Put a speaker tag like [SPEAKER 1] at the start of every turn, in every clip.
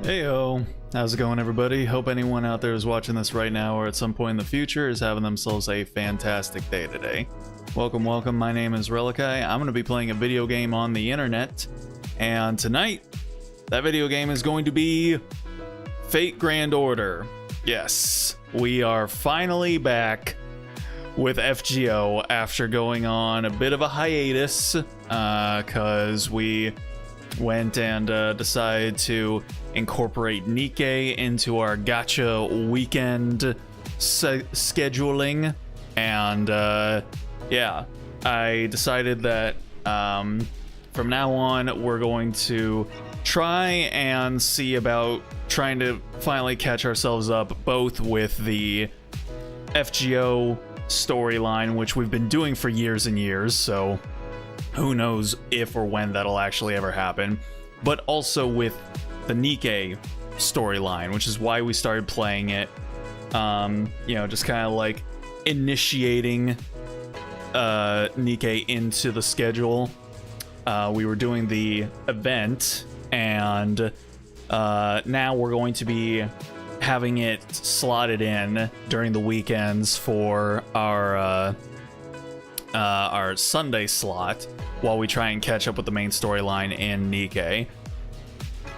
[SPEAKER 1] Heyo, how's it going everybody? Hope anyone out there is watching this right now or at some point in the future is having themselves a fantastic day today. Welcome, my name is Relikai. I'm going to be playing a video game on the internet, and tonight, that video game is going to be Fate Grand Order. Yes, we are finally back with FGO after going on a bit of a hiatus, because we went and decided to incorporate Nikke into our gacha weekend scheduling, and yeah, I decided that from now on we're going to try and see about trying to finally catch ourselves up both with the FGO storyline, which we've been doing for years and years, so who knows if or when that'll actually ever happen, but also with the Nikke storyline, which is why we started playing it. You know, just kind of like initiating Nikke into the schedule. We were doing the event, and now we're going to be having it slotted in during the weekends for our Sunday slot while we try and catch up with the main storyline in Nikke.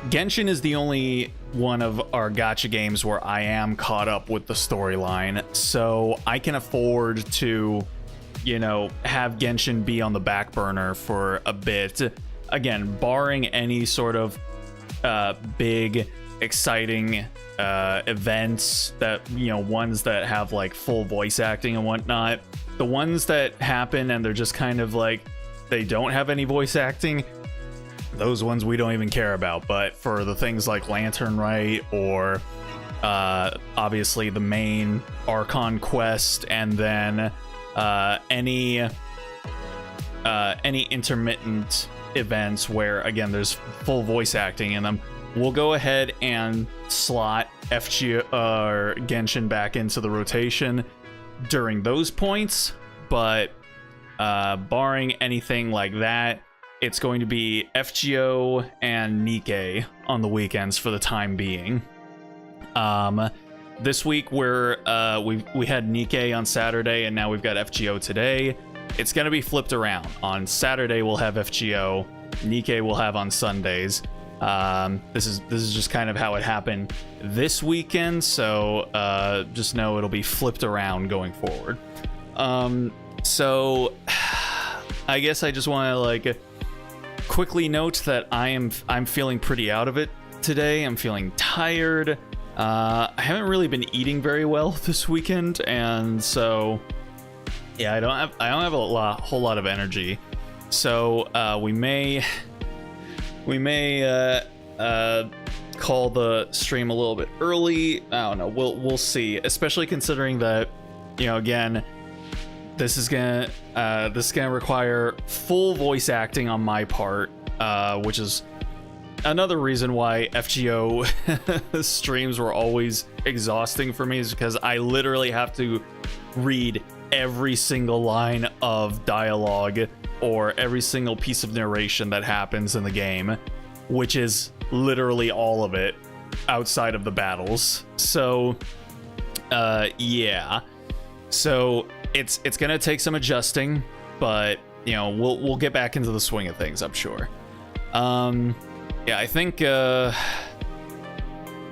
[SPEAKER 1] Genshin is the only one of our gacha games where I am caught up with the storyline, so I can afford to, you know, have Genshin be on the back burner for a bit. Again, barring any sort of big, exciting events that, you know, ones that have like full voice acting and whatnot. The ones that happen and they're just kind of like, they don't have any voice acting, those ones we don't even care about. But for the things like Lantern Rite or obviously the main Archon quest, and then any intermittent events where again there's full voice acting in them, we'll go ahead and slot FG or Genshin back into the rotation during those points. But barring anything like that, it's going to be FGO and Nikke on the weekends for the time being. This week we had Nikke on Saturday, and now we've got FGO today. It's going to be flipped around. On Saturday we'll have FGO, Nikke we'll have on Sundays. This is just kind of how it happened this weekend, so just know it'll be flipped around going forward. So I guess I just want to like quickly note that I'm feeling pretty out of it today. I'm feeling tired. I haven't really been eating very well this weekend, and so yeah, I don't have a whole lot of energy. So we may call the stream a little bit early. I don't know. We'll see. Especially considering that, you know, again, this is gonna require full voice acting on my part, which is another reason why FGO streams were always exhausting for me, is because I literally have to read every single line of dialogue or every single piece of narration that happens in the game, which is literally all of it outside of the battles. So yeah, so it's gonna take some adjusting, but you know, we'll get back into the swing of things, I'm sure. Yeah, I think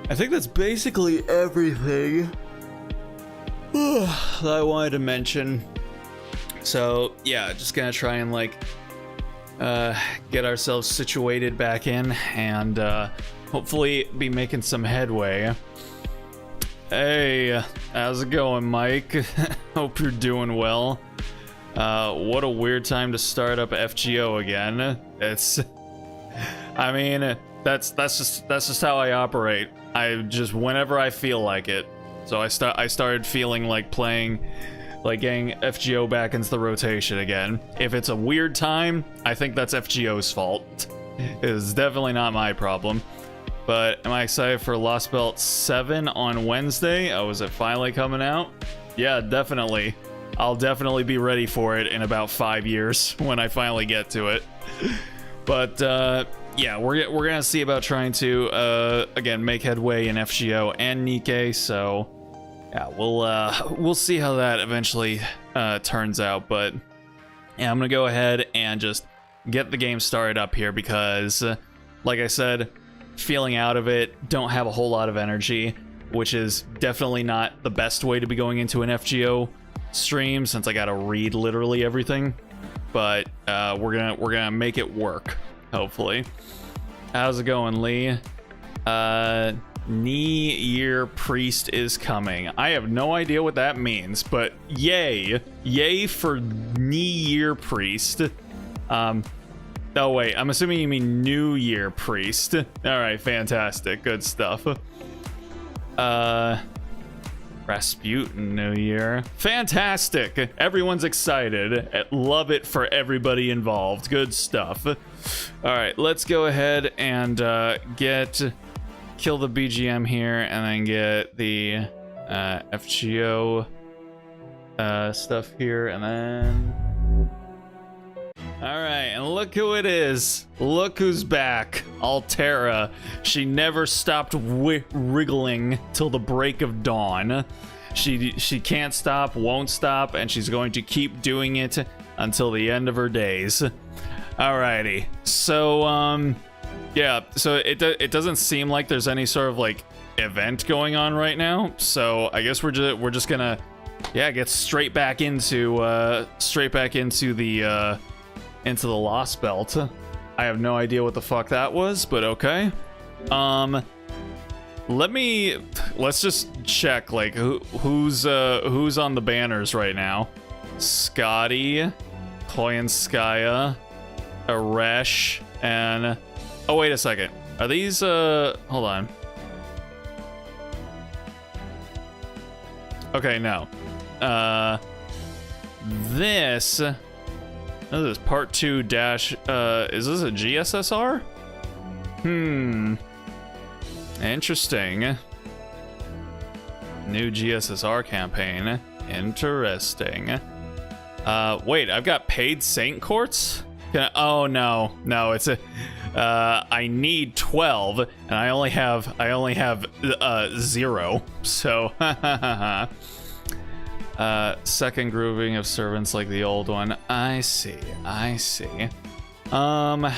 [SPEAKER 1] that's basically everything that I wanted to mention. So yeah, just gonna try and like get ourselves situated back in, and hopefully be making some headway. Hey, how's it going, Mike? Hope you're doing well. What a weird time to start up FGO again. I mean, that's just how I operate. I just, whenever I feel like it. So I started feeling like playing, like getting FGO back into the rotation again. If it's a weird time, I think that's FGO's fault. It's definitely not my problem. But am I excited for Lost Belt 7 on Wednesday? Oh, is it finally coming out? Yeah, definitely. I'll definitely be ready for it in about 5 years when I finally get to it. But yeah, we're gonna see about trying to again make headway in FGO and Nikkei. So yeah, we'll see how that eventually turns out. But yeah, I'm gonna go ahead and just get the game started up here because, like I said, feeling out of it, don't have a whole lot of energy, which is definitely not the best way to be going into an FGO stream since I gotta read literally everything. But we're gonna make it work, hopefully. How's it going, Lee? Knee Year Priest is coming. I have no idea what that means, but yay for Knee Year Priest. Oh wait, I'm assuming you mean New Year Priest. All right, fantastic, good stuff. Rasputin New Year. Fantastic. Everyone's excited. Love it for everybody involved. Good stuff. All right, let's go ahead and kill the BGM here and then get the FGO stuff here and then... All right, and look who it is. Look who's back. Altera. She never stopped wriggling till the break of dawn. She can't stop, won't stop, and she's going to keep doing it until the end of her days. Alrighty. So yeah, so it doesn't seem like there's any sort of like event going on right now. So I guess we're just gonna get straight back into the Lost Belt. I have no idea what the fuck that was, but okay. Let's just check like who's on the banners right now. Scotty, Koyanskaya, Aresh, and oh wait a second. Are these hold on. Okay, no. This is part 2 dash, is this a GSSR? Interesting. New GSSR campaign. Interesting. Wait, I've got paid Saint Courts? Oh no, it's a, I need 12 and I only have 0, so second grouping of servants like the old one. I see. I've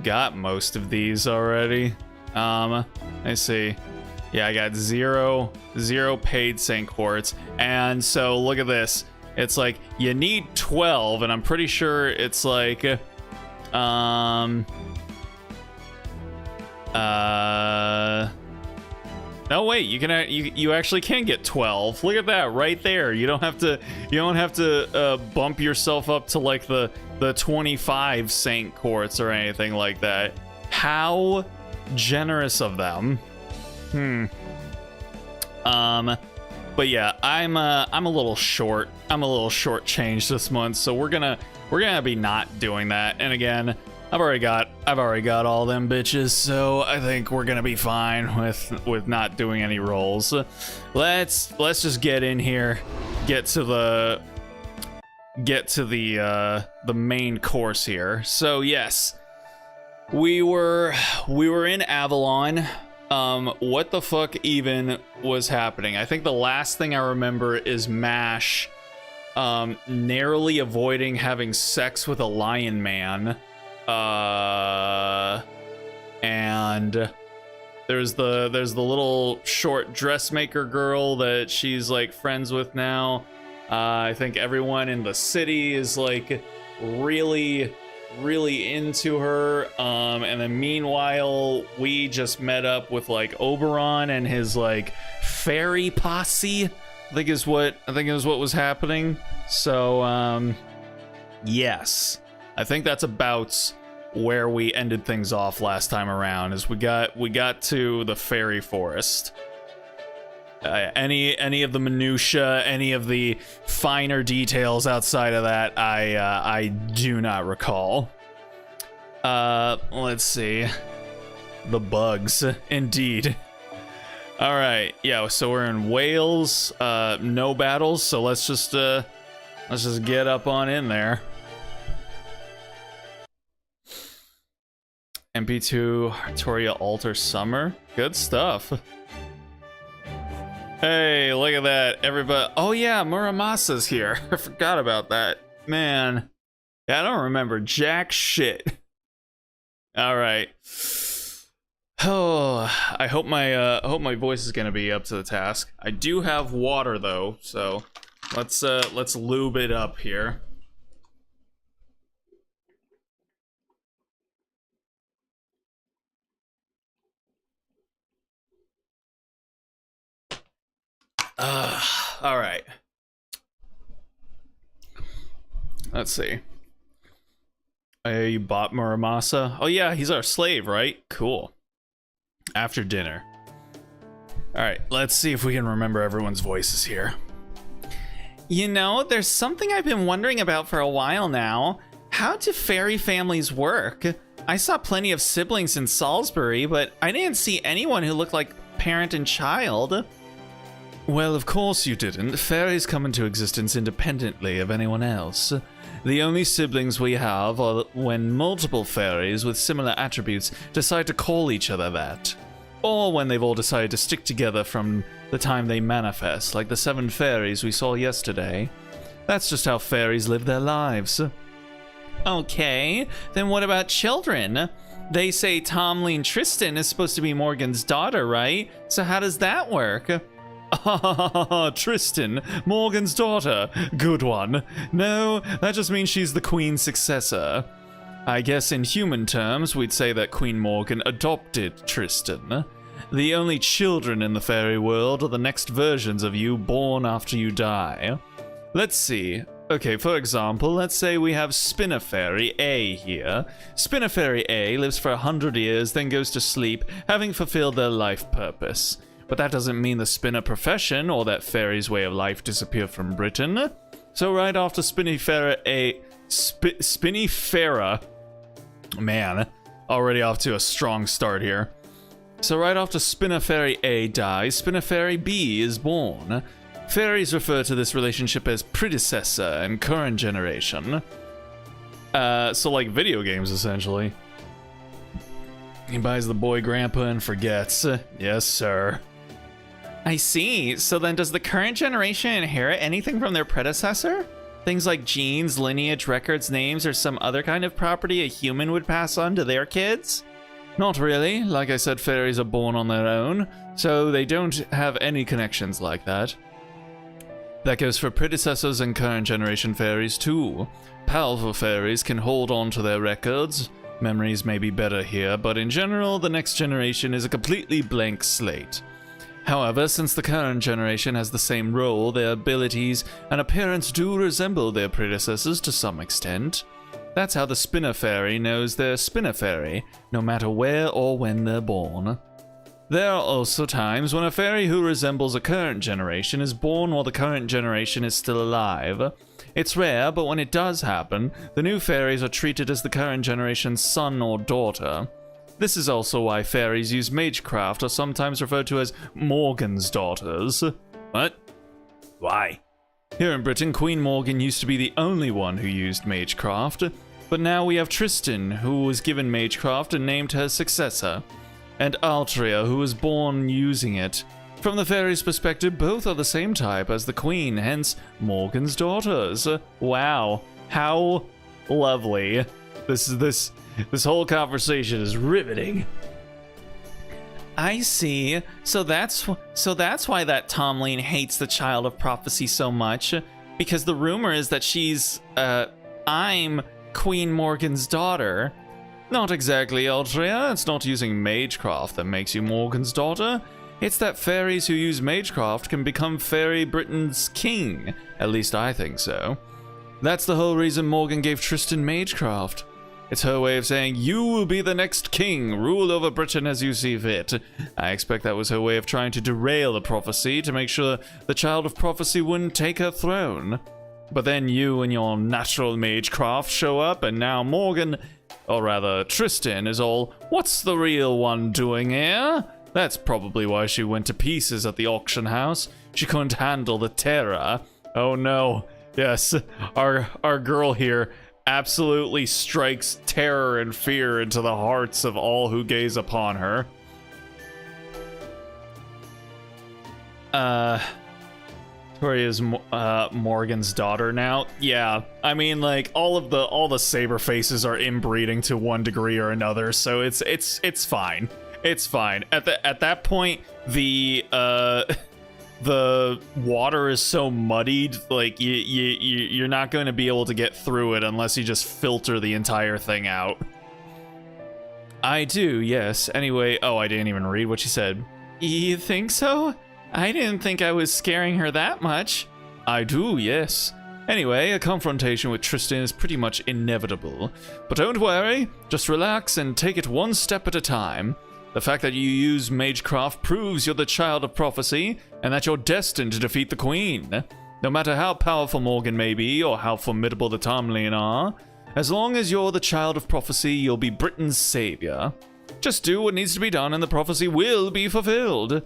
[SPEAKER 1] got most of these already. I see. Yeah, I got zero paid Saint Courts. And so look at this. It's like you need 12, and I'm pretty sure it's like no wait, you actually can get 12. Look at that right there. You don't have to bump yourself up to like the 25 Saint Courts or anything like that. How generous of them. But yeah, I'm a little short. I'm a little short-changed this month, so we're gonna be not doing that. And again, I've already got all them bitches, so I think we're gonna be fine with not doing any rolls. Let's just get in here, get to the main course here. So yes, we were in Avalon. What the fuck even was happening? I think the last thing I remember is MASH narrowly avoiding having sex with a lion man. And there's the little short dressmaker girl that she's like friends with now. I think everyone in the city is like really into her. And then meanwhile, we just met up with like Oberon and his like fairy posse. I think is what was happening. So yes, I think that's about where we ended things off last time around. Is we got to the fairy forest. Any of the minutia, any of the finer details outside of that, I do not recall. Let's see. The bugs, indeed. All right, yeah. So we're in Wales. No battles. So let's just get up on in there. MP2 Torino Alter Summer. Good stuff. Hey, look at that. Everybody. Oh, yeah, Muramasa's here. I forgot about that. Man. Yeah, I don't remember jack shit. All right. Oh, I hope my voice is gonna be up to the task. I do have water though, so let's lube it up here. All right. Let's see. You bought Muramasa? Oh yeah, he's our slave, right? Cool. After dinner. All right, let's see if we can remember everyone's voices here. You know, there's something I've been wondering about for a while now. How do fairy families work? I saw plenty of siblings in Salisbury, but I didn't see anyone who looked like parent and child. Well, of course you didn't. Fairies come into existence independently of anyone else. The only siblings we have are when multiple fairies with similar attributes decide to call each other that. Or when they've all decided to stick together from the time they manifest, like the 7 fairies we saw yesterday. That's just how fairies live their lives. Okay, then what about children? They say Tomlene Tristan is supposed to be Morgan's daughter, right? So how does that work? Ah, Tristan, Morgan's daughter. Good one. No, that just means she's the Queen's successor. I guess in human terms, we'd say that Queen Morgan adopted Tristan. The only children in the fairy world are the next versions of you born after you die. Let's see. Okay, for example, let's say we have Spinner Fairy A here. Spinner Fairy A lives for 100 years, then goes to sleep, having fulfilled their life purpose. But that doesn't mean the spinner profession or that fairy's way of life disappeared from Britain. So right after Spinifera, man, already off to a strong start here. So right after Spinner Fairy A dies, Spinner Fairy B is born. Fairies refer to this relationship as predecessor and current generation. So like video games, essentially. He buys the boy grandpa and forgets. Yes, sir. I see. So then does the current generation inherit anything from their predecessor? Things like genes, lineage, records, names, or some other kind of property a human would pass on to their kids? Not really. Like I said, fairies are born on their own, so they don't have any connections like that. That goes for predecessors and current generation fairies too. Powerful fairies can hold on to their records. Memories may be better here, but in general, the next generation is a completely blank slate. However, since the current generation has the same role, their abilities and appearance do resemble their predecessors to some extent. That's how the Spinner Fairy knows they're Spinner Fairy, no matter where or when they're born. There are also times when a fairy who resembles a current generation is born while the current generation is still alive. It's rare, but when it does happen, the new fairies are treated as the current generation's son or daughter. This is also why fairies use magecraft, or sometimes referred to as Morgan's daughters. What? Why? Here in Britain, Queen Morgan used to be the only one who used magecraft, but now we have Tristan, who was given magecraft and named her successor, and Altria, who was born using it. From the fairy's perspective, both are the same type as the Queen, hence Morgan's daughters. Wow, how lovely. This whole conversation is riveting. I see. So that's why that Tomlene hates the Child of Prophecy so much, because the rumor is that she's I'm Queen Morgan's daughter. Not exactly, Altria. It's not using magecraft that makes you Morgan's daughter. It's that fairies who use magecraft can become Fairy Britain's king. At least I think so. That's the whole reason Morgan gave Tristan magecraft. It's her way of saying, you will be the next king, rule over Britain as you see fit. I expect that was her way of trying to derail the prophecy to make sure the Child of Prophecy wouldn't take her throne. But then you and your natural magecraft show up, and now Morgan, or rather Tristan, is all, what's the real one doing here? That's probably why she went to pieces at the auction house. She couldn't handle the terror. Oh no. Yes, our girl here absolutely strikes terror and fear into the hearts of all who gaze upon her. Toria's Morgan's daughter now. Yeah, I mean, like, all the saber faces are inbreeding to one degree or another, so it's fine. It's fine. At that point, the water is so muddied, like you're not going to be able to get through it unless you just filter the entire thing out. I do, yes. Anyway, oh, I didn't even read what she said. You think so? I didn't think I was scaring her that much. I do, yes. Anyway, a confrontation with Tristan is pretty much inevitable. But don't worry, just relax and take it one step at a time. The fact that you use Magecraft proves you're the child of prophecy, and that you're destined to defeat the Queen. No matter how powerful Morgan may be, or how formidable the Tomlin are, as long as you're the child of prophecy, you'll be Britain's savior. Just do what needs to be done and the prophecy will be fulfilled.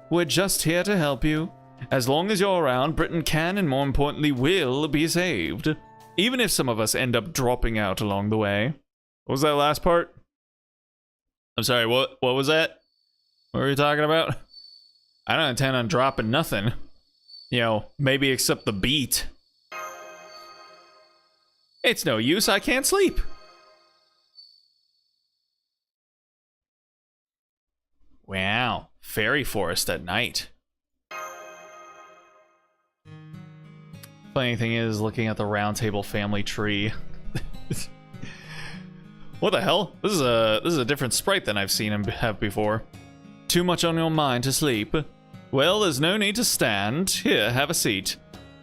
[SPEAKER 1] We're just here to help you. As long as you're around, Britain can, and more importantly, will be saved. Even if some of us end up dropping out along the way. What was that last part? I'm sorry, what was that? What were you talking about? I don't intend on dropping nothing. You know, maybe except the beat. It's no use, I can't sleep. Wow, fairy forest at night. Funny thing is, looking at the round table family tree. What the hell? This is a different sprite than I've seen him have before. Too much on your mind to sleep? Well, there's no need to stand. Here, have a seat.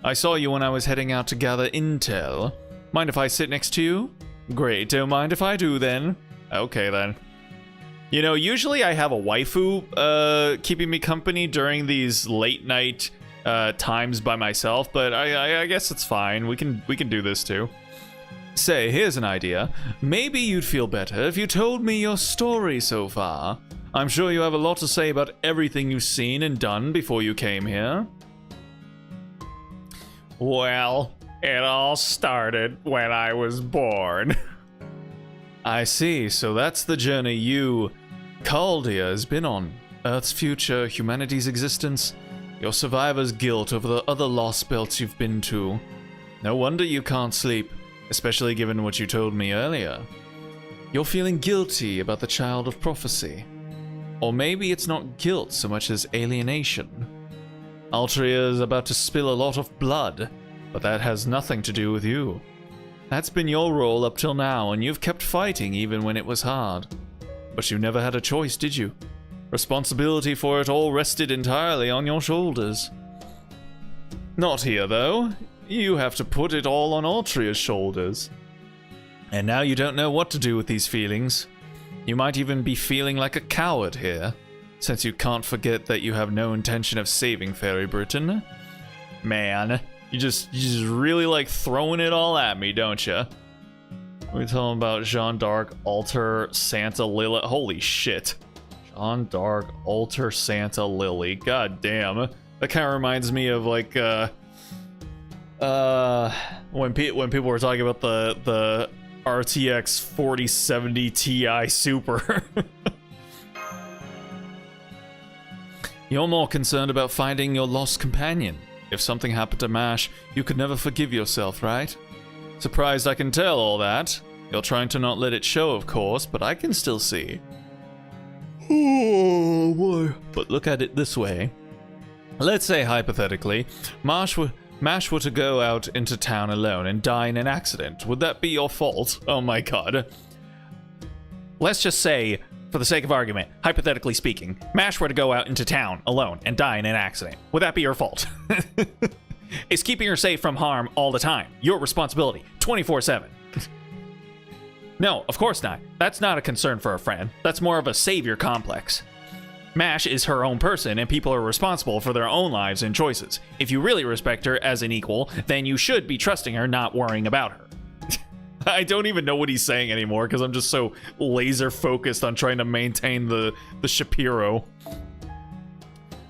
[SPEAKER 1] I saw you when I was heading out to gather intel. Mind if I sit next to you? Great, don't mind if I do then. Okay then. You know, usually I have a waifu keeping me company during these late night times by myself, but I guess it's fine. We can do this too. Say, here's an idea. Maybe you'd feel better if you told me your story so far. I'm sure you have a lot to say about everything you've seen and done before you came here. Well, it all started when I was born. I see, so that's the journey you, Caldia, has been on. Earth's future, humanity's existence, your survivor's guilt over the other lost belts you've been to. No wonder you can't sleep. Especially given what you told me earlier. You're feeling guilty about the child of prophecy. Or maybe it's not guilt so much as alienation. Altria is about to spill a lot of blood, but that has nothing to do with you. That's been your role up till now, and you've kept fighting even when it was hard. But you never had a choice, did you? Responsibility for it all rested entirely on your shoulders. Not here, though. You have to put it all on Altria's shoulders. And now you don't know what to do with these feelings. You might even be feeling like a coward here, since you can't forget that you have no intention of saving Fairy Britain. Man, you just really like throwing it all at me, don't you? We tell him about Jeanne d'Arc, Alter, Santa Lily. Holy shit. Jeanne d'Arc, Alter, Santa Lily. God damn. That kind of reminds me of like, when people were talking about the RTX 4070 Ti Super. You're more concerned about finding your lost companion. If something happened to MASH, you could never forgive yourself, right? Surprised I can tell all that. You're trying to not let it show, of course, but I can still see. Oh boy. But look at it this way. Let's say, hypothetically, MASH were to go out into town alone and die in an accident. Would that be your fault? Oh my god. Let's just say, for the sake of argument, hypothetically speaking, MASH were to go out into town alone and die in an accident. Would that be your fault? Is keeping her safe from harm all the time your responsibility, 24/7? No, of course not. That's not a concern for a friend. That's more of a savior complex. MASH is her own person, and people are responsible for their own lives and choices. If you really respect her as an equal, then you should be trusting her, not worrying about her. I don't even know what he's saying anymore, because I'm just so laser focused on trying to maintain the Shapiro.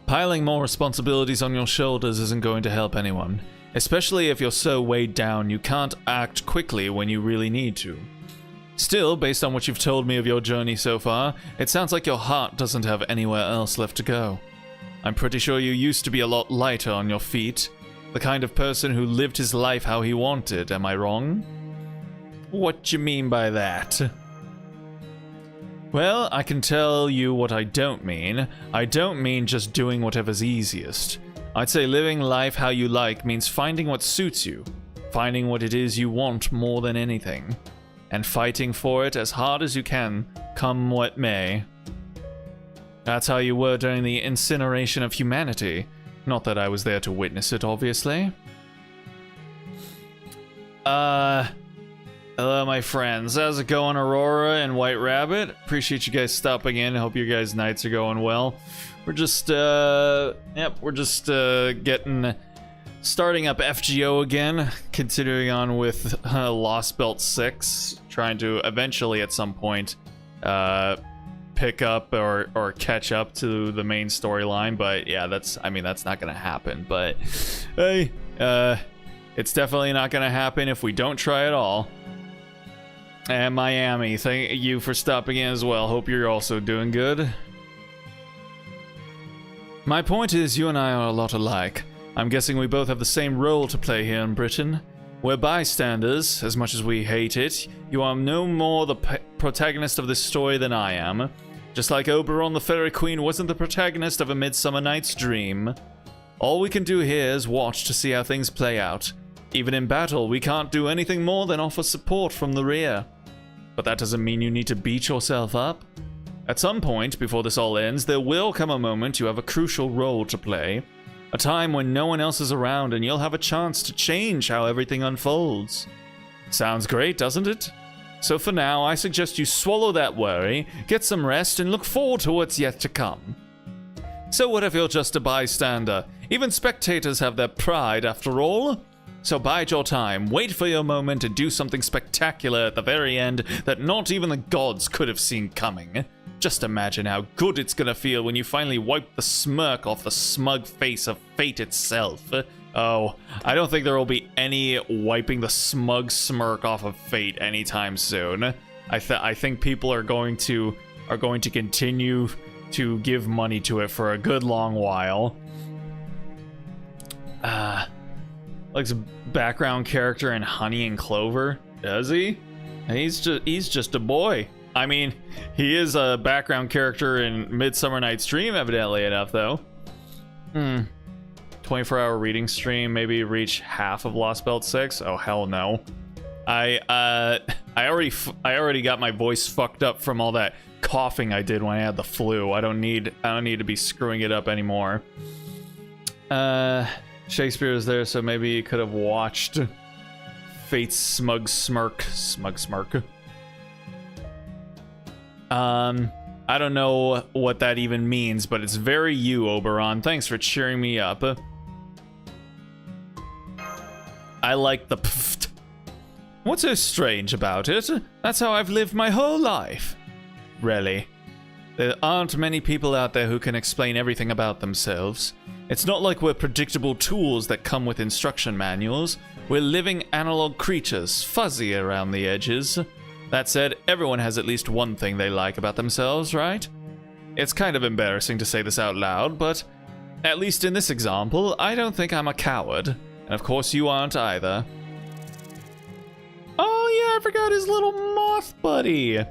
[SPEAKER 1] Piling more responsibilities on your shoulders isn't going to help anyone. especially if you're so weighed down you can't act quickly when you really need to. Still, based on what you've told me of your journey so far, it sounds like your heart doesn't have anywhere else left to go. I'm pretty sure you used to be a lot lighter on your feet, the kind of person who lived his life how he wanted, am I wrong? What you mean by that? Well, I can tell you what I don't mean. I don't mean just doing whatever's easiest. I'd say living life how you like means finding what suits you, finding what it is you want more than anything, and fighting for it as hard as you can, come what may. That's how you were during the incineration of humanity. Not that I was there to witness it, obviously. Hello, my friends. How's it going, Aurora and White Rabbit? Appreciate you guys stopping in. Hope your guys' nights are going well. We're just, starting up FGO again, continuing on with Lost Belt 6, trying to eventually at some point, pick up or catch up to the main storyline, but yeah, that's not gonna happen, but hey, it's definitely not gonna happen if we don't try at all. And Miami, thank you for stopping in as well. Hope you're also doing good. My point is, you and I are a lot alike. I'm guessing we both have the same role to play here in Britain. We're bystanders, as much as we hate it. You are no more the protagonist of this story than I am. Just like Oberon the Fairy Queen wasn't the protagonist of A Midsummer Night's Dream. All we can do here is watch to see how things play out. Even in battle, we can't do anything more than offer support from the rear. But that doesn't mean you need to beat yourself up. At some point, before this all ends, there will come a moment you have a crucial role to play. A time when no one else is around and you'll have a chance to change how everything unfolds. Sounds great, doesn't it? So for now, I suggest you swallow that worry, get some rest, and look forward to what's yet to come. So what if you're just a bystander? Even spectators have their pride, after all. So bide your time, wait for your moment, and do something spectacular at the very end that not even the gods could have seen coming. Just imagine how good it's gonna feel when you finally wipe the smirk off the smug face of fate itself. Oh, I don't think there will be any wiping the smug smirk off of fate anytime soon. I think people are going to continue to give money to it for a good long while. Like a background character in Honey and Clover, does he? He's just a boy. I mean, he is a background character in Midsummer Night's Dream, evidently enough, though. 24-hour reading stream, maybe reach half of Lost Belt 6? Oh, hell no. I already got my voice fucked up from all that coughing I did when I had the flu. I don't need to be screwing it up anymore. Shakespeare is there, so maybe you could have watched Fate's Smug Smirk. I don't know what that even means, but it's very you, Oberon. Thanks for cheering me up. I like the pfft. What's so strange about it? That's how I've lived my whole life. Really. There aren't many people out there who can explain everything about themselves. It's not like we're predictable tools that come with instruction manuals. We're living analog creatures, fuzzy around the edges. That said, everyone has at least one thing they like about themselves, right? It's kind of embarrassing to say this out loud, but at least in this example, I don't think I'm a coward. And of course you aren't either. Oh yeah, I forgot his little moth buddy.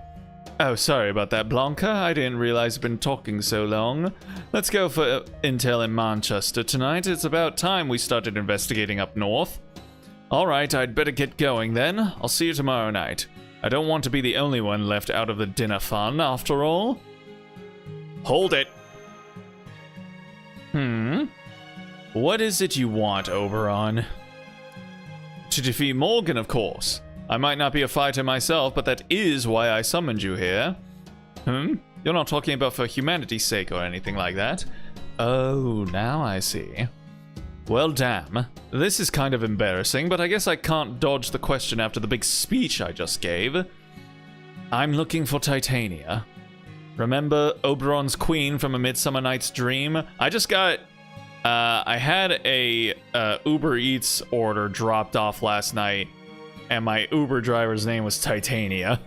[SPEAKER 1] Oh, sorry about that, Blanca. I didn't realize I've been talking so long. Let's go for intel in Manchester tonight. It's about time we started investigating up north. Alright, I'd better get going then. I'll see you tomorrow night. I don't want to be the only one left out of the dinner fun, after all. Hold it. What is it you want, Oberon? To defeat Morgan, of course. I might not be a fighter myself, but that is why I summoned you here. You're not talking about for humanity's sake or anything like that. Oh, now I see. Well, damn. This is kind of embarrassing, but I guess I can't dodge the question after the big speech I just gave. I'm looking for Titania. Remember Oberon's queen from A Midsummer Night's Dream? I just got I had a Uber Eats order dropped off last night, and my Uber driver's name was Titania.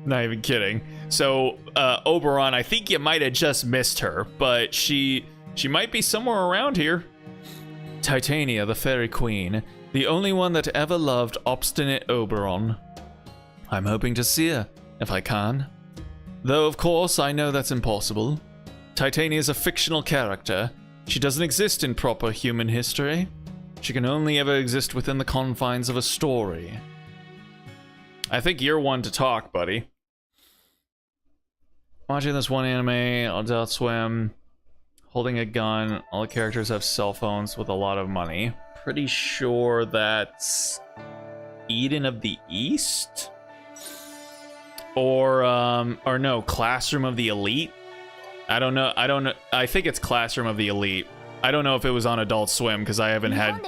[SPEAKER 1] Not even kidding. So, Oberon, I think you might have just missed her, but she might be somewhere around here. Titania, the fairy queen, the only one that ever loved obstinate Oberon. I'm hoping to see her, if I can. Though, of course, I know that's impossible. Titania is a fictional character. She doesn't exist in proper human history. She can only ever exist within the confines of a story. I think you're one to talk, buddy. Watching this one anime on Adult Swim, holding a gun, all the characters have cell phones with a lot of money. Pretty sure that's Eden of the East? Or no, Classroom of the Elite? I don't know. I think it's Classroom of the Elite. I don't know if it was on Adult Swim because I haven't had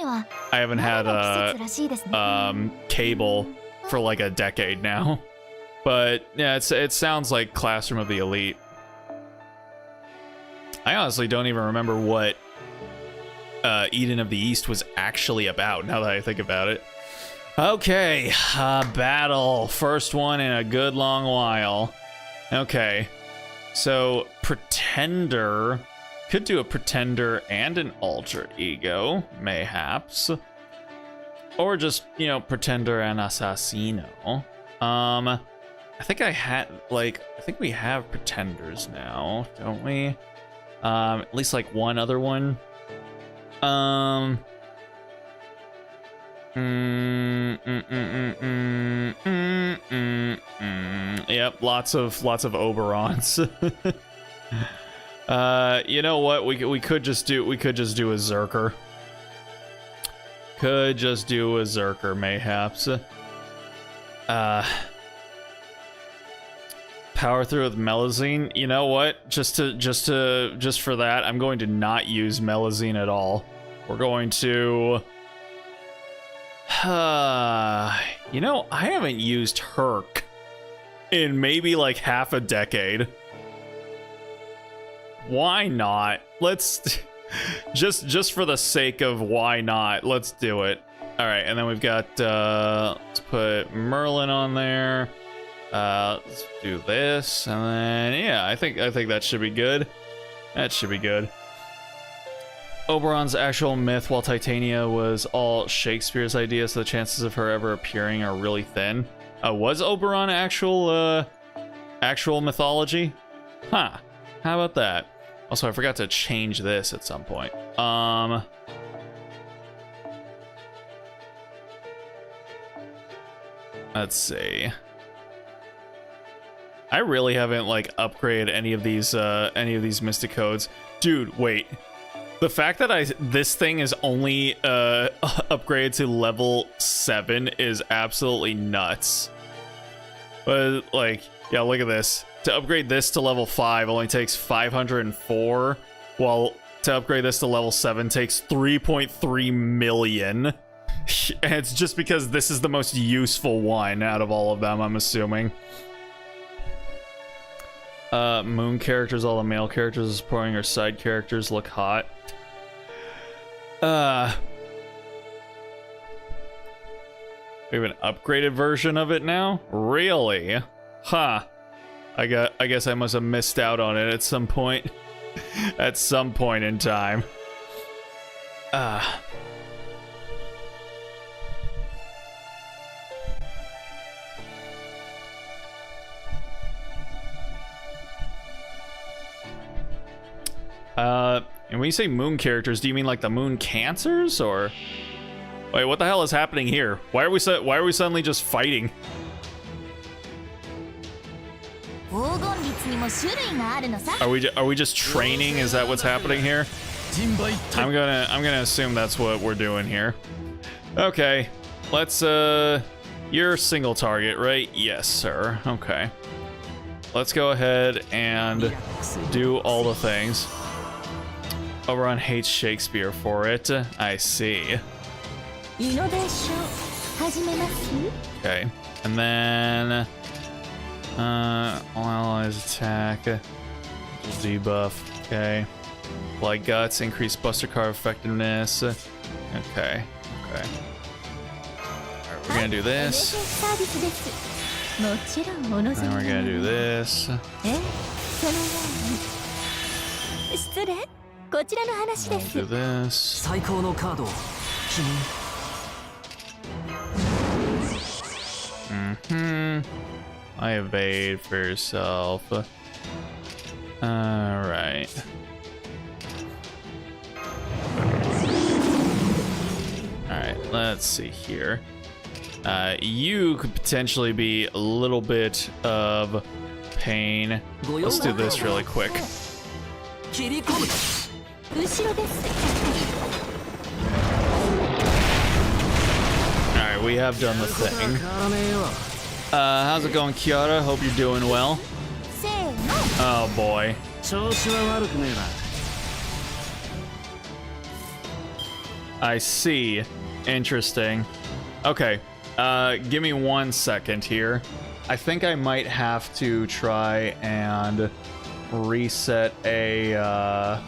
[SPEAKER 1] cable for like a decade now. But yeah, it sounds like Classroom of the Elite. I honestly don't even remember what Eden of the East was actually about, now that I think about it. Okay, battle. First one in a good long while. Okay, so Pretender. Could do a Pretender and an alter ego, mayhaps. Or just, you know, Pretender and Assassino. I think we have Pretenders now, don't we? At least like one other one. Yep, lots of Oberons. You know what? We could just do a Zerker. Could just do a Zerker, mayhaps. Power through with Melazine. You know what? Just for that, I'm going to not use Melazine at all. We're going to. You know, I haven't used Herc in maybe like half a decade. Why not? Let's just for the sake of why not, let's do it. All right, and then we've got let's put Merlin on there. Let's do this, and then yeah, I think that should be good. That should be good. Oberon's actual myth, while Titania was all Shakespeare's idea, so the chances of her ever appearing are really thin. Was Oberon actual mythology? Huh. How about that? Also, I forgot to change this at some point. Let's see. I really haven't like upgraded any of these mystic codes. Dude, wait. The fact that this thing is only upgraded to level 7 is absolutely nuts. But like, yeah, look at this. To upgrade this to level 5 only takes 504, while to upgrade this to level 7 takes 3.3 million. And it's just because this is the most useful one out of all of them, I'm assuming. Moon characters, all the male characters supporting her side characters look hot. We have an upgraded version of it now? Really? Huh. I guess I must have missed out on it at some point. At some point in time. And when you say moon characters, do you mean like the moon cancers, or wait, what the hell is happening here? Why are we suddenly just fighting? Are we just training? Is that what's happening here? I'm gonna assume that's what we're doing here. Okay, let's you're single target, right? Yes, sir. Okay, let's go ahead and do all the things. Oberon hates Shakespeare for it. I see. Okay, and then all allies attack. Debuff. Okay. Blood guts, increased buster card effectiveness. Okay. Okay. Alright, we're gonna do this. And we're gonna do this. We'll do this. I evade for yourself. Alright. Alright, let's see here. You could potentially be a little bit of pain. Let's do this really quick. Alright, we have done the thing. How's it going, Kiara? Hope you're doing well. Oh boy. I see. Interesting. Okay. Give me 1 second here. I think I might have to try and reset a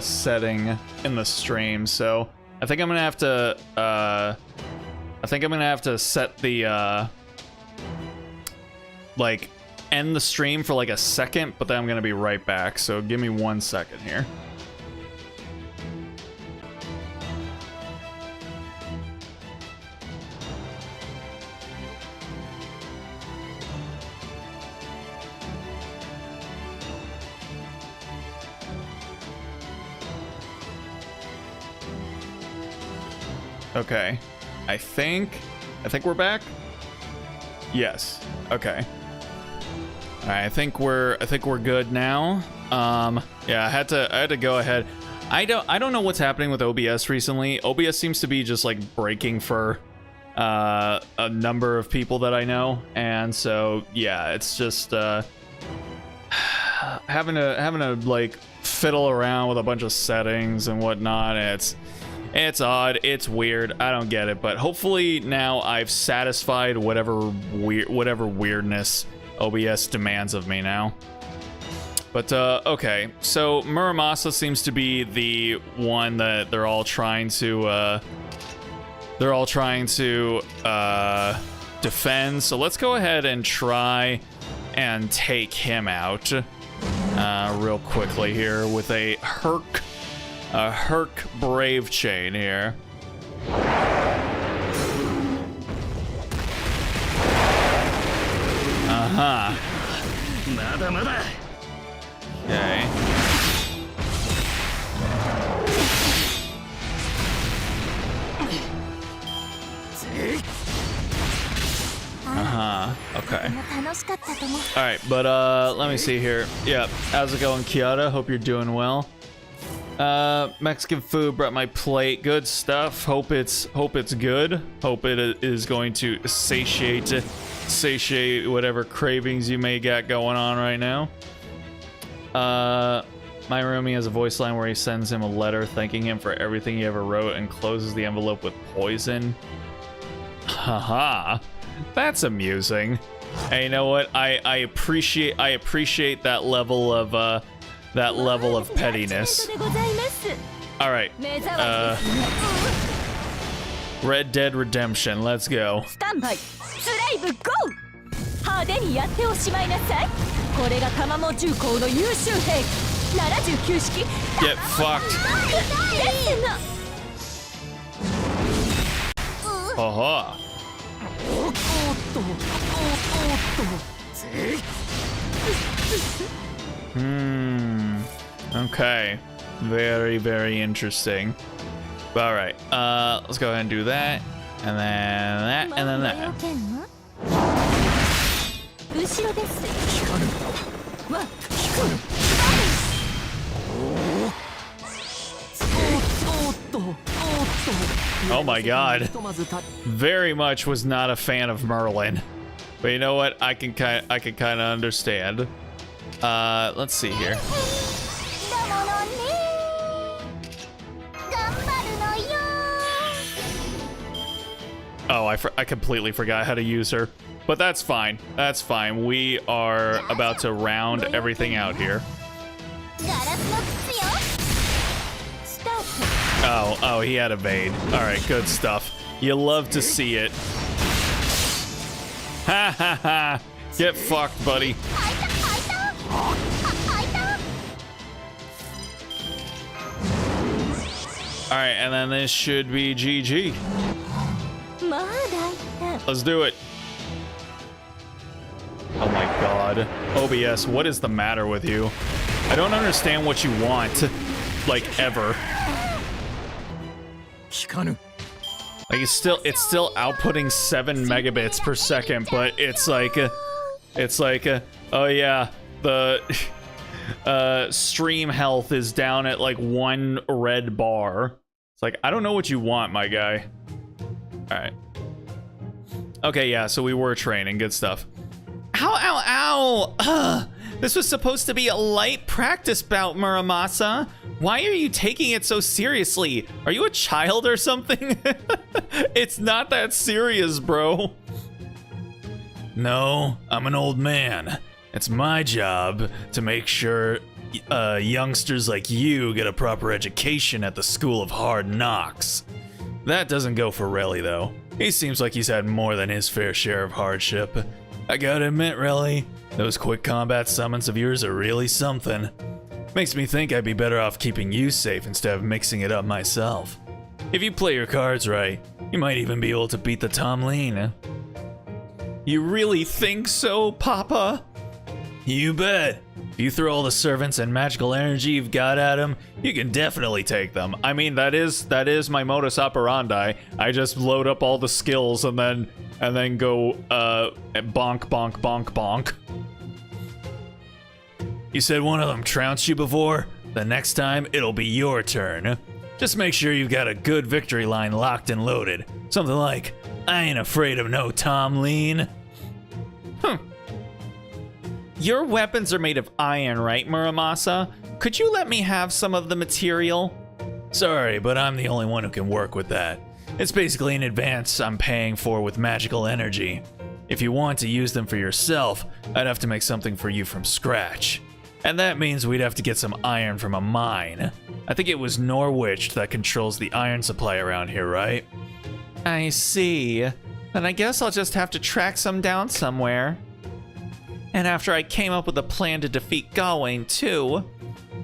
[SPEAKER 1] setting in the stream. So I think I'm gonna have to set the like end the stream for like a second, but then I'm gonna be right back. So give me 1 second here. Okay, I think we're back. Yes. Okay. All right. I think we're good now. Yeah. I had to go ahead. I don't know what's happening with OBS recently. OBS seems to be just like breaking for a number of people that I know, and so yeah, it's just having to like fiddle around with a bunch of settings and whatnot. It's odd, it's weird, I don't get it, but hopefully now I've satisfied whatever weirdness OBS demands of me now. But okay, so Muramasa seems to be the one that they're all trying to defend. So let's go ahead and try and take him out real quickly here with a Herc Brave Chain here. Uh-huh. Okay. Uh-huh. Okay. Alright, but let me see here. Yeah, how's it going, Kiara? Hope you're doing well. Mexican food brought my plate. Good stuff. Hope it's good. Hope it is going to satiate whatever cravings you may got going on right now. My roomie has a voice line where he sends him a letter thanking him for everything he ever wrote and closes the envelope with poison. Haha. That's amusing. Hey, you know what? I appreciate that level of pettiness. All right. Red Dead Redemption. Let's go. Get fucked. Haha. Okay. Very, very interesting. All right. Let's go ahead and do that, and then that, and then that. Oh my god. Very much was not a fan of Merlin. But you know what? I can kind of understand. Let's see here. Oh, I completely forgot how to use her. But that's fine. That's fine. We are about to round everything out here. Oh, he had evade. Alright, good stuff. You love to see it. Ha ha ha! Get fucked, buddy. Alright, and then this should be GG. Let's do it. Oh my god. OBS, what is the matter with you? I don't understand what you want. Like, ever. Like, it's still outputting 7 megabits per second, but it's like, oh yeah, the stream health is down at like 1 red bar. It's like, I don't know what you want, my guy. All right. Okay, yeah, so we were training, good stuff. Ow, ow, ow! Ugh. This was supposed to be a light practice bout, Muramasa. Why are you taking it so seriously? Are you a child or something? It's not that serious, bro. No, I'm an old man. It's my job to make sure youngsters like you get a proper education at the School of Hard Knocks. That doesn't go for Relly, though. He seems like he's had more than his fair share of hardship. I gotta admit, Relly, those quick combat summons of yours are really something. Makes me think I'd be better off keeping you safe instead of mixing it up myself. If you play your cards right, you might even be able to beat the Tom Lean. You really think so, Papa? You bet. If you throw all the servants and magical energy you've got at them, you can definitely take them. I mean, that is my modus operandi. I just load up all the skills and then go bonk, bonk, bonk, bonk. You said one of them trounced you before? The next time, it'll be your turn. Just make sure you've got a good victory line locked and loaded. Something like, I ain't afraid of no Tom Lean. Your weapons are made of iron, right, Muramasa? Could you let me have some of the material? Sorry, but I'm the only one who can work with that. It's basically an advance I'm paying for with magical energy. If you want to use them for yourself, I'd have to make something for you from scratch. And that means we'd have to get some iron from a mine. I think it was Norwich that controls the iron supply around here, right? I see. Then I guess I'll just have to track some down somewhere. And after I came up with a plan to defeat Gawain, too.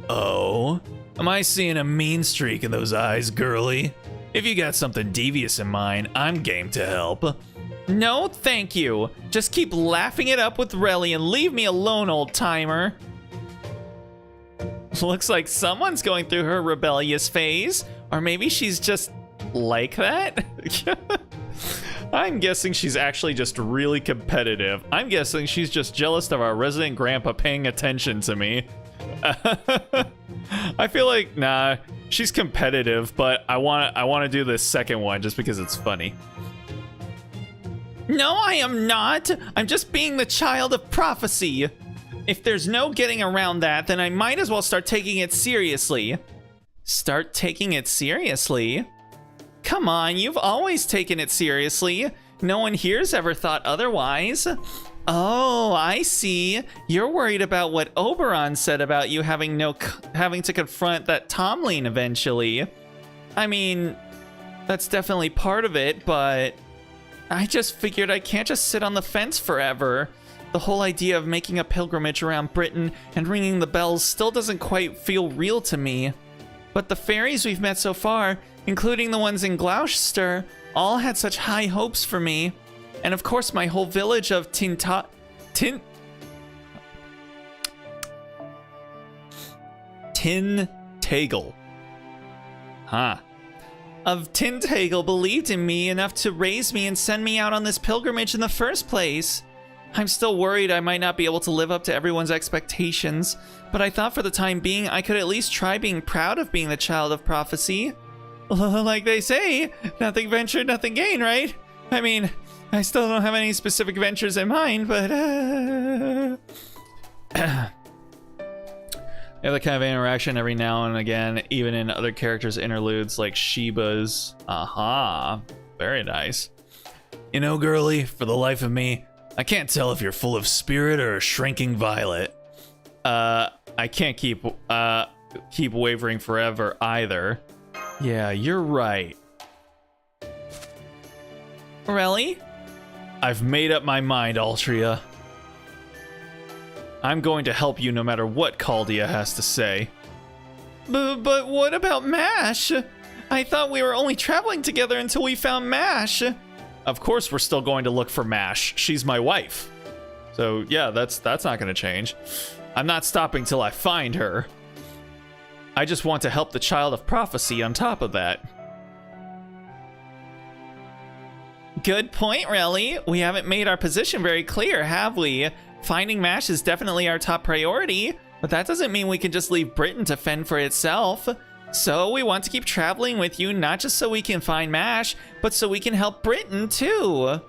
[SPEAKER 1] Oh? Am I seeing a mean streak in those eyes, girly? If you got something devious in mind, I'm game to help. No, thank you. Just keep laughing it up with Relly and leave me alone, old-timer. Looks like someone's going through her rebellious phase. Or maybe she's just like that? I'm guessing she's actually just really competitive. I'm guessing she's just jealous of our resident grandpa paying attention to me. I feel like, nah, she's competitive, but I want to do this second one just because it's funny. No, I am not. I'm just being the child of prophecy. If there's no getting around that, then I might as well start taking it seriously. Start taking it seriously? Come on, you've always taken it seriously. No one here's ever thought otherwise. Oh, I see. You're worried about what Oberon said about you having to confront that Tom Lean eventually. I mean, that's definitely part of it, but I just figured I can't just sit on the fence forever. The whole idea of making a pilgrimage around Britain and ringing the bells still doesn't quite feel real to me. But the fairies we've met so far, including the ones in Gloucester, all had such high hopes for me. And of course my whole village of Tintagel of Tintagel believed in me enough to raise me and send me out on this pilgrimage in the first place. I'm still worried I might not be able to live up to everyone's expectations, but I thought for the time being I could at least try being proud of being the child of prophecy. Like they say, nothing ventured, nothing gained, right? I mean, I still don't have any specific ventures in mind, but They have that kind of interaction every now and again, even in other characters' interludes like Shiba's. Aha, very nice. You know, girly, for the life of me, I can't tell if you're full of spirit or a shrinking violet. I can't keep wavering forever either. Yeah, you're right. Really? I've made up my mind, Altria. I'm going to help you no matter what Caldia has to say. But what about Mash? I thought we were only traveling together until we found Mash. Of course we're still going to look for Mash. She's my wife. So yeah, that's not going to change. I'm not stopping till I find her. I just want to help the Child of Prophecy on top of that. Good point, Relly. We haven't made our position very clear, have we? Finding Mash is definitely our top priority, but that doesn't mean we can just leave Britain to fend for itself. So we want to keep traveling with you, not just so we can find Mash, but so we can help Britain too.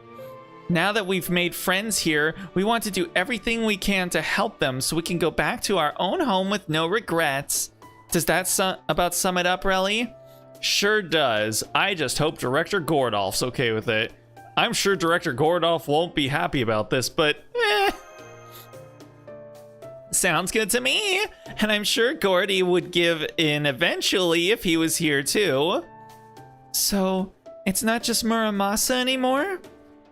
[SPEAKER 1] Now that we've made friends here, we want to do everything we can to help them so we can go back to our own home with no regrets. Does that about sum it up, Relly? Sure does. I just hope Director Gordolf's okay with it. I'm sure Director Gordolf won't be happy about this, but sounds good to me. And I'm sure Gordy would give in eventually if he was here too. So, it's not just Muramasa anymore?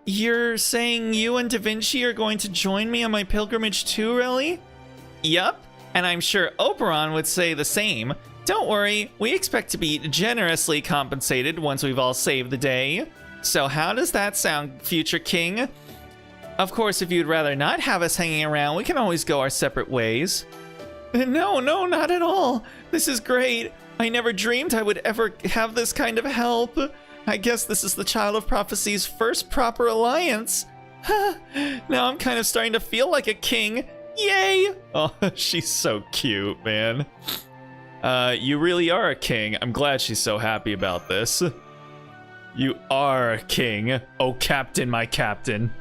[SPEAKER 1] You're saying you and Da Vinci are going to join me on my pilgrimage too, Relly? Yup, and I'm sure Oberon would say the same. Don't worry, we expect to be generously compensated once we've all saved the day. So how does that sound, future king? Of course, if you'd rather not have us hanging around, we can always go our separate ways. No, not at all. This is great. I never dreamed I would ever have this kind of help. I guess this is the Child of Prophecy's first proper alliance. Now I'm kind of starting to feel like a king. Yay! Oh, she's so cute, man. You really are a king. I'm glad she's so happy about this. You are a king. Oh, captain, my captain.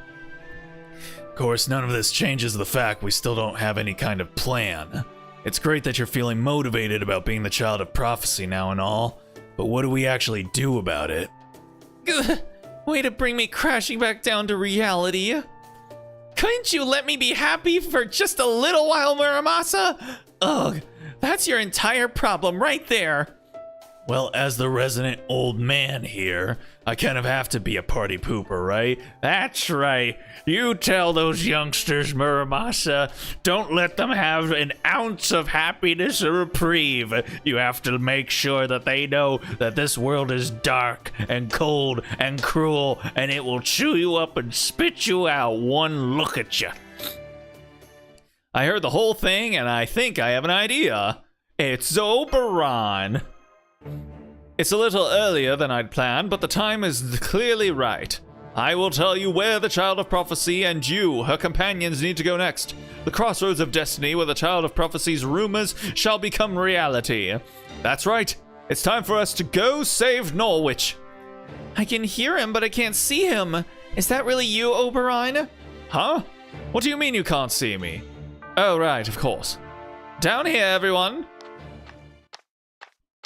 [SPEAKER 1] Of course, none of this changes the fact we still don't have any kind of plan. It's great that you're feeling motivated about being the Child of Prophecy now and all, but what do we actually do about it? Way to bring me crashing back down to reality. Couldn't you let me be happy for just a little while, Muramasa? Ugh, that's your entire problem right there. Well, as the resident old man here, I kind of have to be a party pooper, right? That's right. You tell those youngsters, Muramasa, don't let them have an ounce of happiness or reprieve. You have to make sure that they know that this world is dark and cold and cruel, and it will chew you up and spit you out one look at you. I heard the whole thing, and I think I have an idea. It's Oberon. It's a little earlier than I'd planned, but the time is clearly right. I will tell you where the Child of Prophecy and you, her companions, need to go next. The crossroads of destiny where the Child of Prophecy's rumors shall become reality. That's right. It's time for us to go save Norwich. I can hear him, but I can't see him. Is that really you, Oberon? Huh? What do you mean you can't see me? Oh, right, of course. Down here, everyone.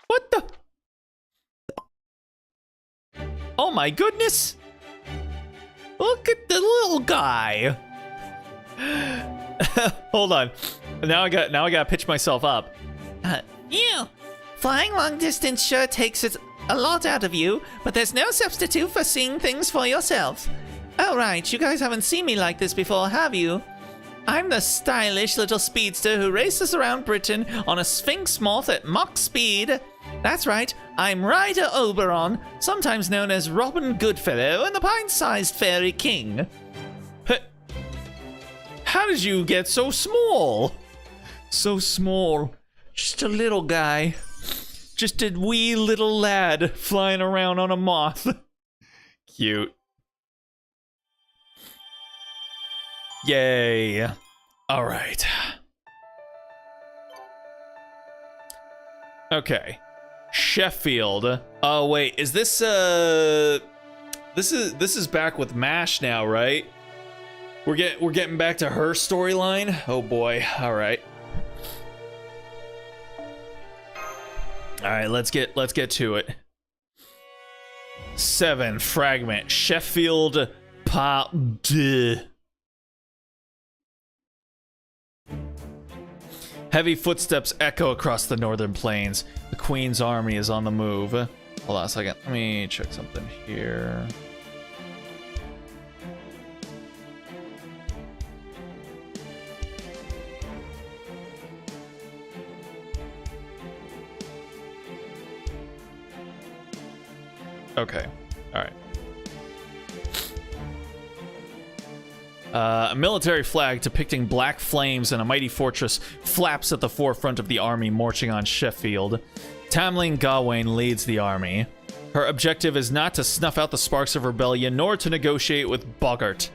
[SPEAKER 1] What the? Oh my goodness! Look at the little guy. Hold on. Now I gotta pitch myself up. Flying long distance sure takes a lot out of you, but there's no substitute for seeing things for yourself. Oh right, you guys haven't seen me like this before, have you? I'm the stylish little speedster who races around Britain on a Sphinx moth at Mach speed. That's right, I'm Ryder Oberon, sometimes known as Robin Goodfellow and the Pint-Sized Fairy King. How did you get so small? So small. Just a little guy. Just a wee little lad flying around on a moth. Cute. Yay. All right. Okay. Sheffield. Oh wait, is this this is back with MASH now, right? We're getting back to her storyline. Oh boy. All right. All right, let's get to it. 7 fragment Sheffield Part 2. Heavy footsteps echo across the northern plains. The Queen's army is on the move. Hold on a second. Let me check something here. Okay. All right. A military flag depicting black flames and a mighty fortress flaps at the forefront of the army marching on Sheffield. Tamlin Gawain leads the army. Her objective is not to snuff out the sparks of rebellion, nor to negotiate with Boggart.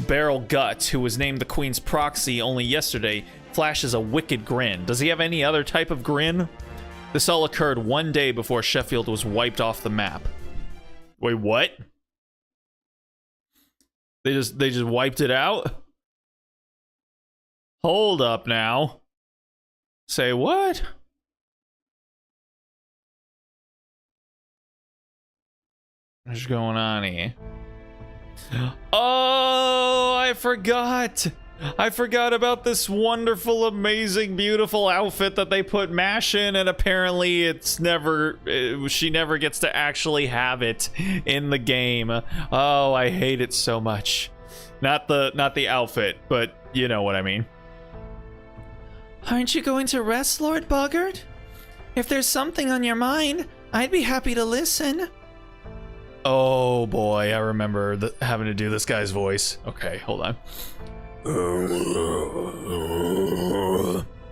[SPEAKER 1] Beryl Gut, who was named the Queen's proxy only yesterday, flashes a wicked grin. Does he have any other type of grin? This all occurred one day before Sheffield was wiped off the map. Wait, what? They just wiped it out? Hold up now. Say what? What's going on here? Oh, I forgot. I forgot about this wonderful, amazing, beautiful outfit that they put MASH in, and apparently she never gets to actually have it in the game. Oh, I hate it so much. Not the outfit, but you know what I mean.
[SPEAKER 2] Aren't you going to rest, Lord Boggart? If there's something on your mind, I'd be happy to listen.
[SPEAKER 1] Oh boy, I remember having to do this guy's voice. Okay, hold on.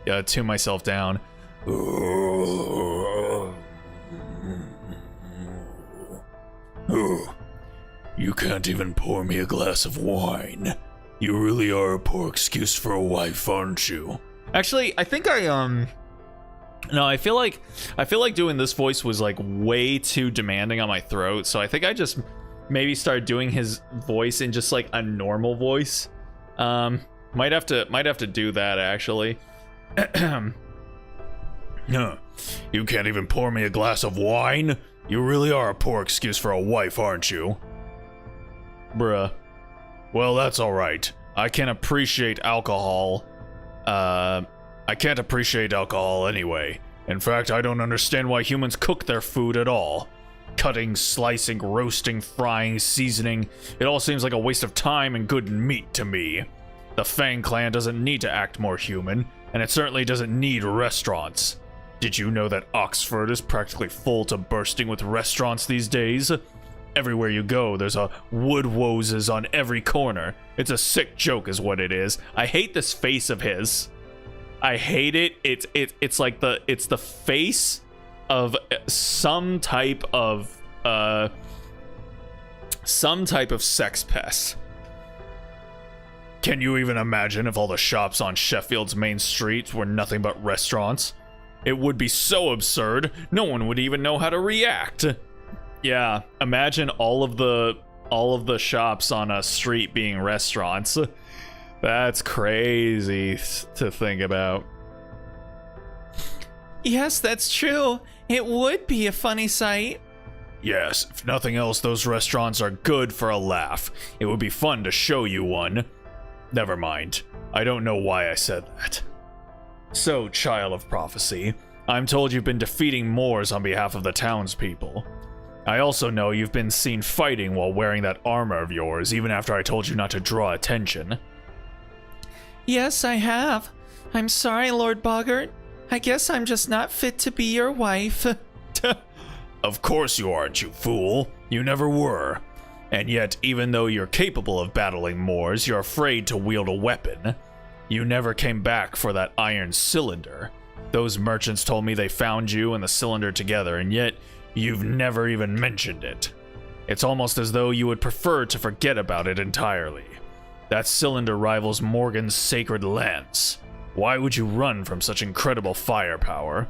[SPEAKER 1] Gotta tune myself down.
[SPEAKER 3] You can't even pour me a glass of wine. You really are a poor excuse for a wife, aren't you?
[SPEAKER 1] Actually, I think no, I feel like doing this voice was like way too demanding on my throat, so I think I just maybe started doing his voice in just like a normal voice. Might have to do that actually.
[SPEAKER 3] You can't even pour me a glass of wine? You really are a poor excuse for a wife, aren't you?
[SPEAKER 1] Bruh.
[SPEAKER 3] Well, that's alright. I can appreciate alcohol. I can't appreciate alcohol anyway. In fact, I don't understand why humans cook their food at all. Cutting, slicing, roasting, frying, seasoning. It all seems like a waste of time and good meat to me. The Fang clan doesn't need to act more human, and it certainly doesn't need restaurants. Did you know that Oxford is practically full to bursting with restaurants these days? Everywhere you go, there's a Woodwoses on every corner. It's a sick joke is what it is. I hate this face of his. I hate it. It's like the face of some type of sex pest. Can you even imagine if all the shops on Sheffield's main streets were nothing but restaurants? It would be so absurd, no one would even know how to react.
[SPEAKER 1] Yeah, imagine all of the shops on a street being restaurants. That's crazy to think about.
[SPEAKER 2] Yes, that's true. It would be a funny sight.
[SPEAKER 3] Yes, if nothing else, those restaurants are good for a laugh. It would be fun to show you one. Never mind. I don't know why I said that. So, child of prophecy, I'm told you've been defeating Moors on behalf of the townspeople. I also know you've been seen fighting while wearing that armor of yours, even after I told you not to draw attention.
[SPEAKER 2] Yes, I have. I'm sorry, Lord Boggart. I guess I'm just not fit to be your wife.
[SPEAKER 3] Of course you aren't, you fool. You never were. And yet, even though you're capable of battling Moors, you're afraid to wield a weapon. You never came back for that iron cylinder. Those merchants told me they found you and the cylinder together, and yet you've never even mentioned it. It's almost as though you would prefer to forget about it entirely. That cylinder rivals Morgan's sacred lance. Why would you run from such incredible firepower?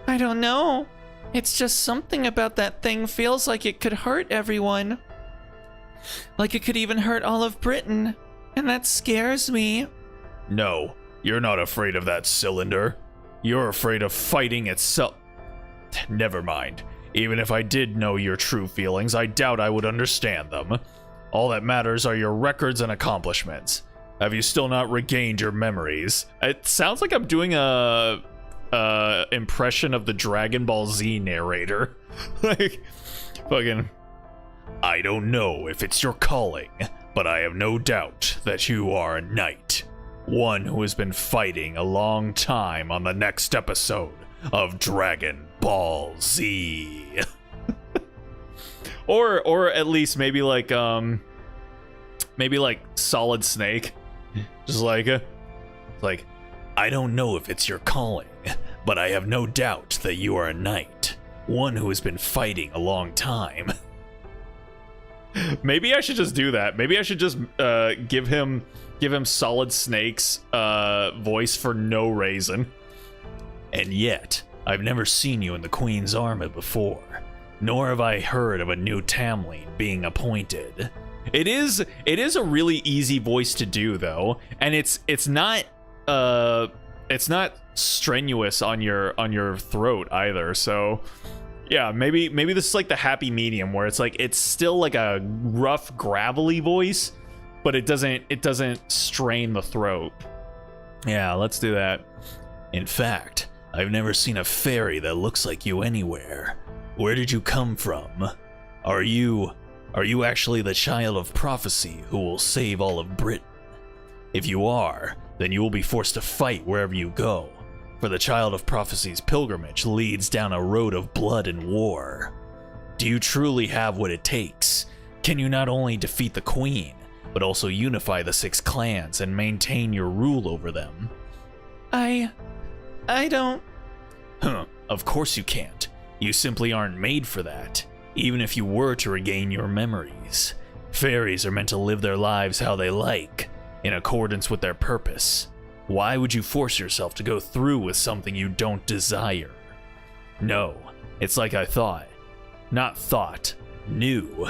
[SPEAKER 2] I don't know. It's just something about that thing feels like it could hurt everyone. Like it could even hurt all of Britain. And that scares me.
[SPEAKER 3] No, you're not afraid of that cylinder. You're afraid of fighting itself. Never mind. Even if I did know your true feelings, I doubt I would understand them. All that matters are your records and accomplishments. Have you still not regained your memories? It sounds like I'm doing a impression of the Dragon Ball Z narrator. Like, fucking, I don't know if it's your calling, but I have no doubt that you are a knight. One who has been fighting a long time on the next episode of Dragon Ball Z. or at least maybe like Solid Snake. Just like I don't know if it's your calling, but I have no doubt that you are a knight, one who has been fighting a long time. Maybe I should just do that. Maybe I should just give him Solid Snake's voice for no reason. And yet, I've never seen you in the Queen's Army before, nor have I heard of a new Tamlin being appointed. It is a really easy voice to do though, and it's not strenuous on your throat either. So yeah, maybe this is like the happy medium where it's still like a rough gravelly voice, but it doesn't strain the throat. Yeah, let's do that. In fact, I've never seen a fairy that looks like you anywhere. Where did you come from? Are you actually the child of prophecy who will save all of Britain? If you are, then you will be forced to fight wherever you go, for the child of prophecy's pilgrimage leads down a road of blood and war. Do you truly have what it takes? Can you not only defeat the Queen, but also unify the 6 clans and maintain your rule over them?
[SPEAKER 2] I don't...
[SPEAKER 3] Of course you can't. You simply aren't made for that. Even if you were to regain your memories, fairies are meant to live their lives how they like, in accordance with their purpose. Why would you force yourself to go through with something you don't desire? No, it's like I thought. Not thought, knew.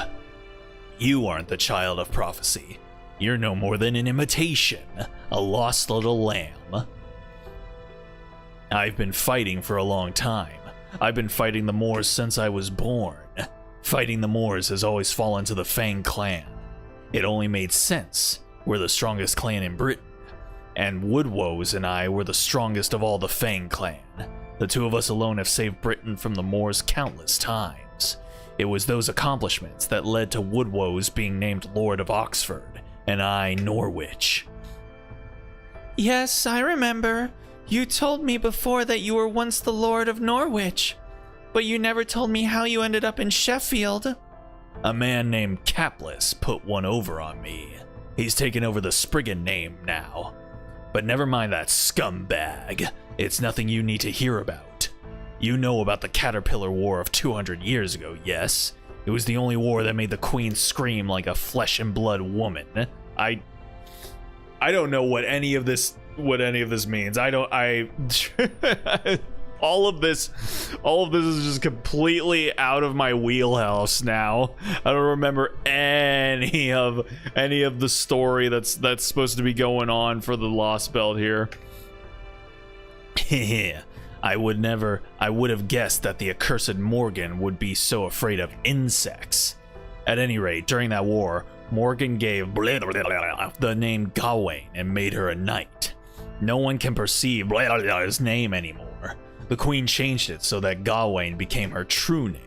[SPEAKER 3] You aren't the child of prophecy. You're no more than an imitation, a lost little lamb. I've been fighting for a long time. I've been fighting the Moors since I was born. Fighting the Moors has always fallen to the Fang clan. It only made sense. We're the strongest clan in Britain, and Woodwoes and I were the strongest of all the Fang clan. The two of us alone have saved Britain from the Moors countless times. It was those accomplishments that led to Woodwoes being named Lord of Oxford, and I Norwich.
[SPEAKER 2] Yes, I remember. You told me before that you were once the Lord of Norwich, but you never told me how you ended up in Sheffield.
[SPEAKER 3] A man named Capless put one over on me. He's taken over the Spriggan name now. But never mind that scumbag. It's nothing you need to hear about. You know about the Caterpillar War of 200 years ago, yes? It was the only war that made the Queen scream like a flesh and blood woman. I don't know what any of this means. all of this is just completely out of my wheelhouse now. I don't remember any of the story that's supposed to be going on for the Lost Belt here. I would have guessed that the accursed Morgan would be so afraid of insects. At any rate, during that war, Morgan gave the name Gawain and made her a knight. No one can perceive his name anymore. The Queen changed it so that Gawain became her true name.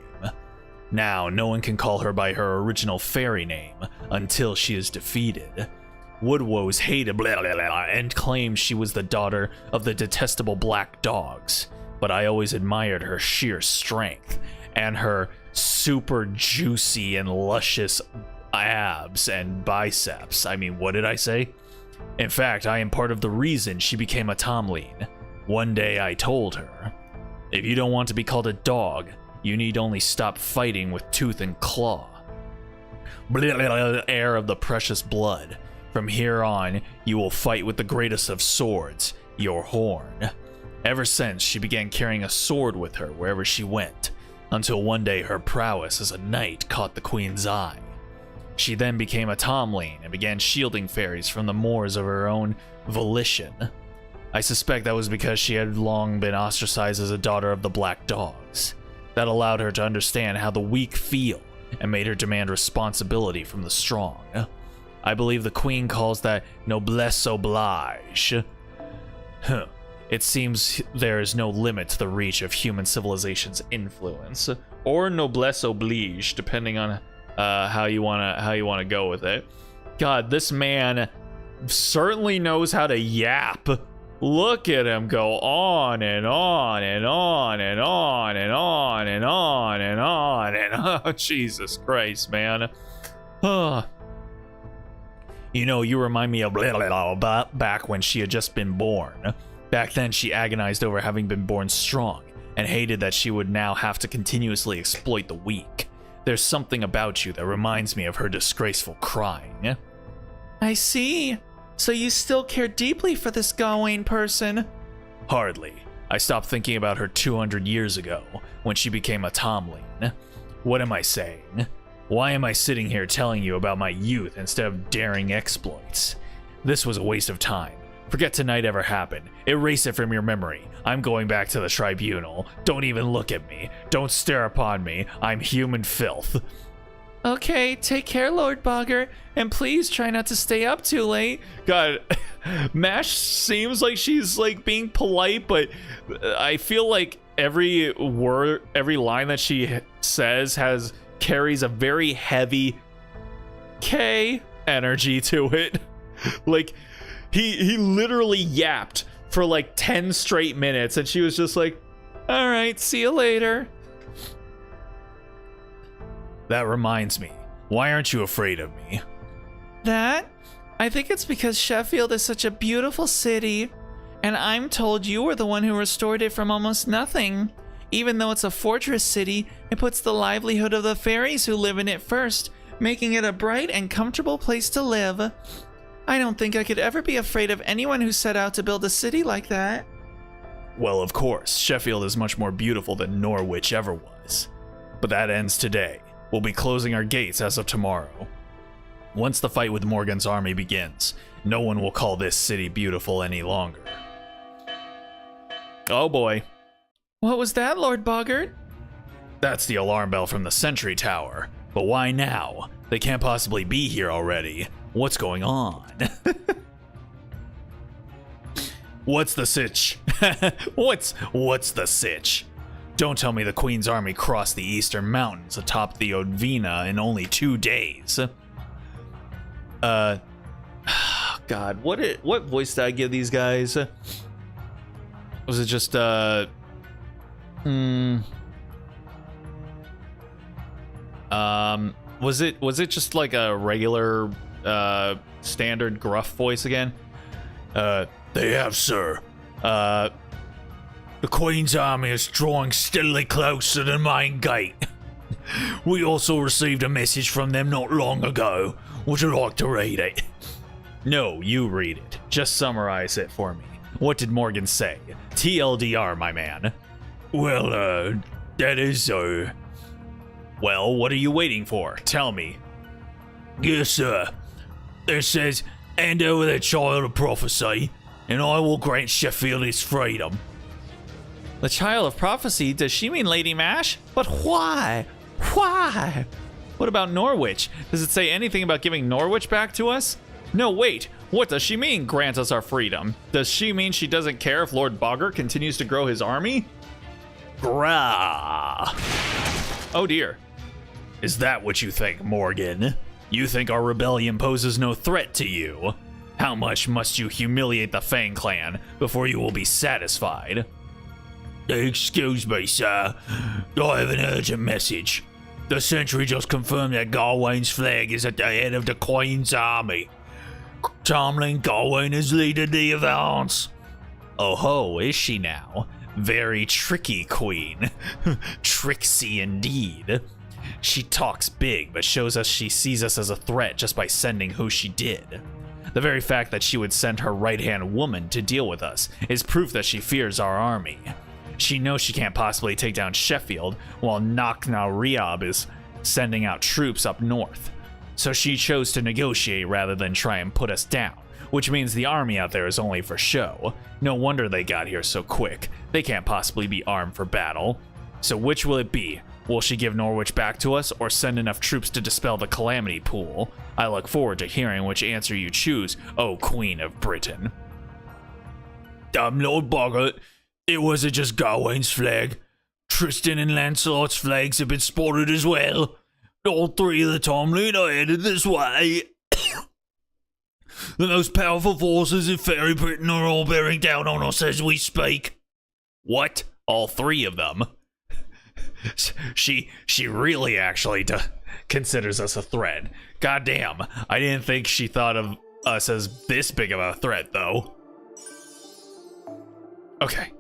[SPEAKER 3] Now, no one can call her by her original fairy name until she is defeated. Woodwoes hated and claimed she was the daughter of the detestable Black Dogs, but I always admired her sheer strength and her super juicy and luscious abs and biceps. I mean, what did I say? In fact, I am part of the reason she became a Tamlin. One day I told her, if you don't want to be called a dog, you need only stop fighting with tooth and claw. Heir of the precious blood. From here on, you will fight with the greatest of swords, your horn. Ever since, she began carrying a sword with her wherever she went, until one day her prowess as a knight caught the Queen's eye. She then became a Tamlin and began shielding fairies from the Moors of her own volition. I suspect that was because she had long been ostracized as a daughter of the Black Dogs. That allowed her to understand how the weak feel and made her demand responsibility from the strong. I believe the Queen calls that noblesse oblige. Huh. It seems there is no limit to the reach of human civilization's influence, or noblesse oblige, depending on how you wanna go with it. God, this man certainly knows how to yap. Look at him go on and on and on and on and on and on and on and on. Jesus Christ, man. You know, you remind me of back when she had just been born. Back then, she agonized over having been born strong and hated that she would now have to continuously exploit the weak. There's something about you that reminds me of her disgraceful crying.
[SPEAKER 2] I see. So you still care deeply for this Gawain person?
[SPEAKER 3] Hardly. I stopped thinking about her 200 years ago, when she became a Tomlin. What am I saying? Why am I sitting here telling you about my youth instead of daring exploits? This was a waste of time. Forget tonight ever happened. Erase it from your memory. I'm going back to the tribunal. Don't even look at me. Don't stare upon me. I'm human filth.
[SPEAKER 2] Okay, take care, Lord Bogger, and please try not to stay up too late.
[SPEAKER 3] God, Mash seems like she's like being polite, but I feel like every word, every line that she says carries a very heavy K energy to it. Like, he literally yapped for like 10 straight minutes, and she was just like,
[SPEAKER 2] all right, see you later.
[SPEAKER 3] That reminds me, why aren't you afraid of me?
[SPEAKER 2] That? I think it's because Sheffield is such a beautiful city, and I'm told you were the one who restored it from almost nothing. Even though it's a fortress city, it puts the livelihood of the fairies who live in it first, making it a bright and comfortable place to live. I don't think I could ever be afraid of anyone who set out to build a city like that.
[SPEAKER 3] Well, of course, Sheffield is much more beautiful than Norwich ever was. But that ends today. We'll be closing our gates as of tomorrow. Once the fight with Morgan's army begins, no one will call this city beautiful any longer. Oh boy.
[SPEAKER 2] What was that, Lord Boggart?
[SPEAKER 3] That's the alarm bell from the sentry tower. But why now? They can't possibly be here already. What's going on? What's the sitch? What's the sitch? Don't tell me the Queen's army crossed the eastern mountains atop the Odvina in only 2 days.
[SPEAKER 1] God, what voice did I give these guys? Was it just was it just like a regular standard gruff voice again?
[SPEAKER 3] They have, sir. The Queen's army is drawing steadily closer to the main gate. We also received a message from them not long ago. Would you like to read it?
[SPEAKER 1] No, you read it. Just summarize it for me. What did Morgan say? TLDR, my man.
[SPEAKER 3] Well, that is so.
[SPEAKER 1] Well, what are you waiting for? Tell me.
[SPEAKER 3] Yes, sir. It says, hand over the child of prophecy, and I will grant Sheffield its freedom.
[SPEAKER 2] The child of prophecy? Does she mean Lady Mash? But why? Why?
[SPEAKER 1] What about Norwich? Does it say anything about giving Norwich back to us? No, wait. What does she mean, grant us our freedom? Does she mean she doesn't care if Lord Boggart continues to grow his army?
[SPEAKER 3] Grah.
[SPEAKER 1] Oh dear.
[SPEAKER 3] Is that what you think, Morgan? You think our rebellion poses no threat to you? How much must you humiliate the Fang clan before you will be satisfied? Excuse me, sir. I have an urgent message. The sentry just confirmed that Gawain's flag is at the head of the Queen's army. Tomlin Gawain is leader the advance.
[SPEAKER 1] Oh ho, is she now?
[SPEAKER 3] Very tricky queen. Tricksy indeed.
[SPEAKER 1] She talks big, but shows us she sees us as a threat just by sending who she did. The very fact that she would send her right-hand woman to deal with us is proof that she fears our army. She knows she can't possibly take down Sheffield while Knocknariab is sending out troops up north. So she chose to negotiate rather than try and put us down, which means the army out there is only for show. No wonder they got here so quick. They can't possibly be armed for battle. So which will it be?
[SPEAKER 3] Will she give Norwich back to us, or send enough troops to dispel the calamity pool? I look forward to hearing which answer you choose, O Queen of Britain.
[SPEAKER 4] Lord Boggart, it wasn't just Gawain's flag. Tristan and Lancelot's flags have been spotted as well. All three of the Tomlin are headed this way. The most powerful forces in fairy Britain are all bearing down on us as we speak.
[SPEAKER 3] What? All three of them? She really actually considers us a threat. Goddamn, I didn't think she thought of us as this big of a threat, though. Okay.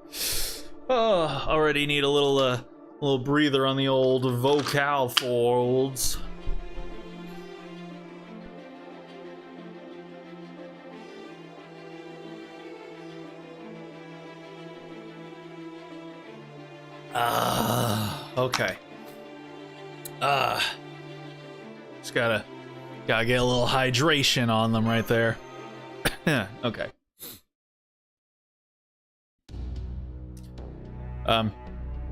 [SPEAKER 3] Already need a little breather on the old vocal folds. Okay. Just gotta get a little hydration on them right there. Okay.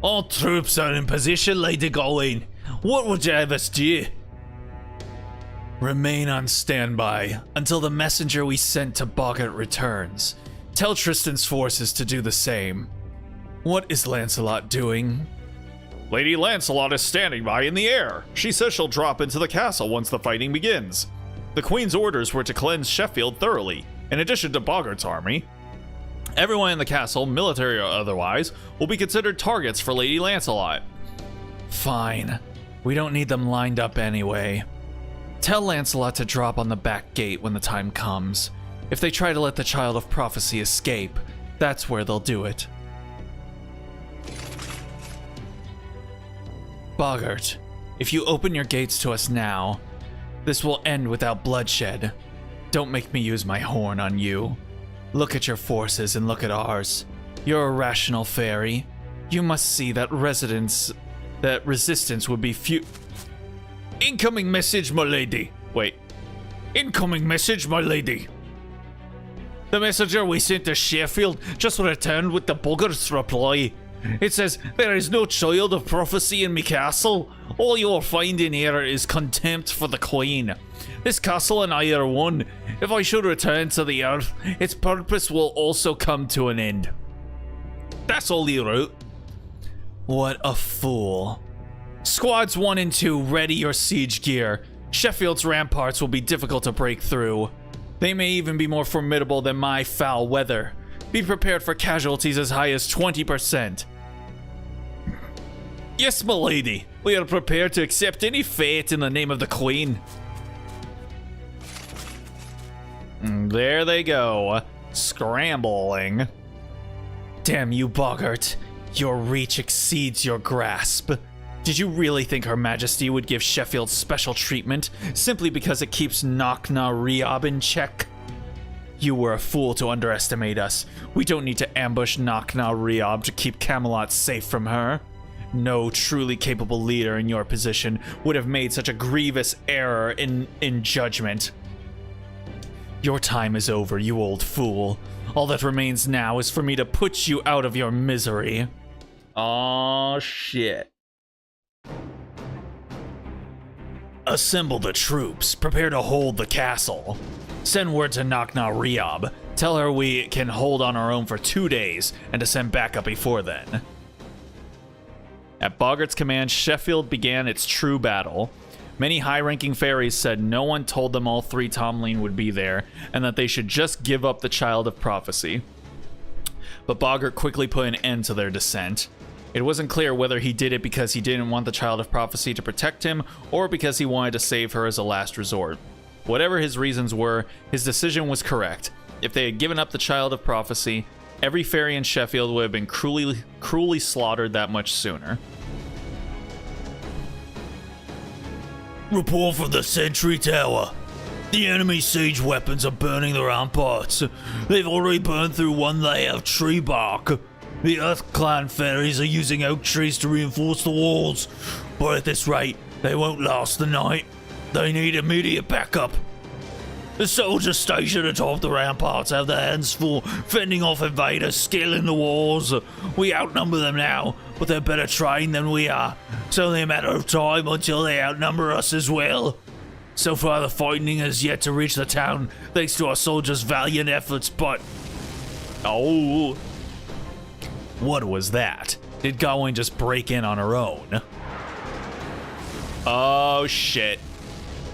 [SPEAKER 4] All troops are in position, Lady Gawain. What would you have us do?
[SPEAKER 3] Remain on standby until the messenger we sent to Boggart returns. Tell Tristan's forces to do the same. What is Lancelot doing? Lady Lancelot is standing by in the air. She says she'll drop into the castle once the fighting begins. The Queen's orders were to cleanse Sheffield thoroughly, in addition to Boggart's army. Everyone in the castle, military or otherwise, will be considered targets for Lady Lancelot. Fine. We don't need them lined up anyway. Tell Lancelot to drop on the back gate when the time comes. If they try to let the Child of Prophecy escape, that's where they'll do it. Boggart, if you open your gates to us now, this will end without bloodshed. Don't make me use my horn on you. Look at your forces and look at ours. You're a rational fairy. You must see that resistance would be few.
[SPEAKER 4] Incoming message, my lady.
[SPEAKER 3] Wait.
[SPEAKER 4] Incoming message, my lady. The messenger we sent to Sheffield just returned with the Boggart's reply. It says, there is no Child of Prophecy in me castle. All you'll find in here is contempt for the Queen. This castle and I are one. If I should return to the earth, its purpose will also come to an end. That's all he wrote.
[SPEAKER 3] What a fool. Squads 1 and 2, ready your siege gear. Sheffield's ramparts will be difficult to break through. They may even be more formidable than my foul weather. Be prepared for casualties as high as 20%.
[SPEAKER 4] Yes, my lady. We are prepared to accept any fate in the name of the Queen.
[SPEAKER 3] There they go, scrambling.
[SPEAKER 2] Damn you, Boggart. Your reach exceeds your grasp. Did you really think Her Majesty would give Sheffield special treatment simply because it keeps Knock-Na Riob in check? You were a fool to underestimate us. We don't need to ambush Knock-Na Riob to keep Camelot safe from her. No truly capable leader in your position would have made such a grievous error in judgment. Your time is over, you old fool. All that remains now is for me to put you out of your misery.
[SPEAKER 3] Aw, shit.
[SPEAKER 4] Assemble the troops. Prepare to hold the castle. Send word to Knock-Na Riob.
[SPEAKER 3] Tell her we can hold on our own for 2 days and to send backup before then. At Boggart's command, Sheffield began its true battle. Many high-ranking fairies said no one told them all three Tomlin would be there, and that they should just give up the Child of Prophecy. But Boggart quickly put an end to their dissent. It wasn't clear whether he did it because he didn't want the Child of Prophecy to protect him, or because he wanted to save her as a last resort. Whatever his reasons were, his decision was correct. If they had given up the Child of Prophecy, every fairy in Sheffield would have been cruelly slaughtered that much sooner.
[SPEAKER 4] Report from the sentry tower. The enemy siege weapons are burning the ramparts. They've already burned through one layer of tree bark. The Earth Clan fairies are using oak trees to reinforce the walls, but at this rate, they won't last the night. They need immediate backup. The soldiers stationed atop the ramparts have their hands full, fending off invaders, scaling the walls. We outnumber them now, but they're better trained than we are. It's only a matter of time until they outnumber us as well. So far, the fighting has yet to reach the town, thanks to our soldiers' valiant efforts, but...
[SPEAKER 3] Oh. What was that? Did Gawain just break in on her own? Oh, shit.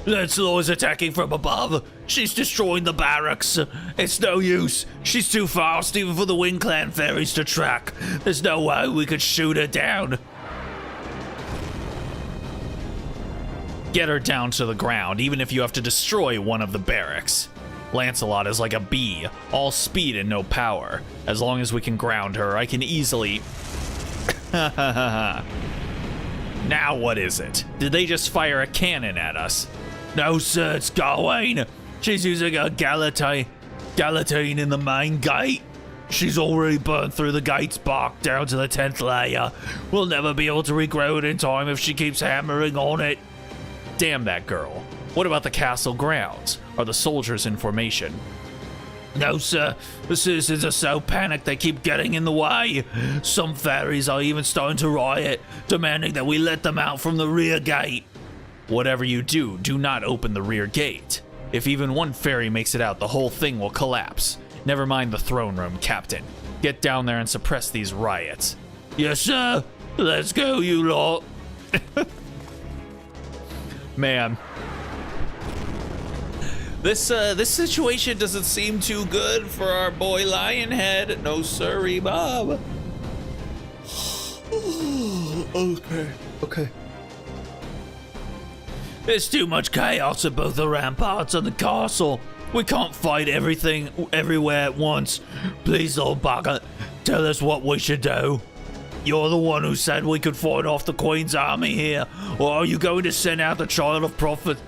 [SPEAKER 4] Lancelot is attacking from above. She's destroying the barracks. It's no use. She's too fast even for the Wind Clan fairies to track. There's no way we could shoot her down.
[SPEAKER 3] Get her down to the ground, even if you have to destroy one of the barracks. Lancelot is like a bee, all speed and no power. As long as we can ground her, I can easily... Now what is it? Did they just fire a cannon at us?
[SPEAKER 4] No, sir, it's Gawain. She's using a galatine in the main gate. She's already burned through the gate's bark down to the 10th layer. We'll never be able to regrow it in time if she keeps hammering on it.
[SPEAKER 3] Damn that girl. What about the castle grounds? Are the soldiers in formation?
[SPEAKER 4] No, sir. The citizens are so panicked they keep getting in the way. Some fairies are even starting to riot, demanding that we let them out from the rear gate.
[SPEAKER 3] Whatever you do, do not open the rear gate. If even one fairy makes it out, the whole thing will collapse. Never mind the throne room, Captain. Get down there and suppress these riots.
[SPEAKER 4] Yes, sir. Let's go, you lot.
[SPEAKER 3] Man.
[SPEAKER 2] This situation doesn't seem too good for our boy Lionhead. No sirree, Bob. Okay.
[SPEAKER 4] There's too much chaos at both the ramparts and the castle. We can't fight everything everywhere at once. Please, old bugger, tell us what we should do. You're the one who said we could fight off the Queen's army here, or are you going to send out the Child of Prophet?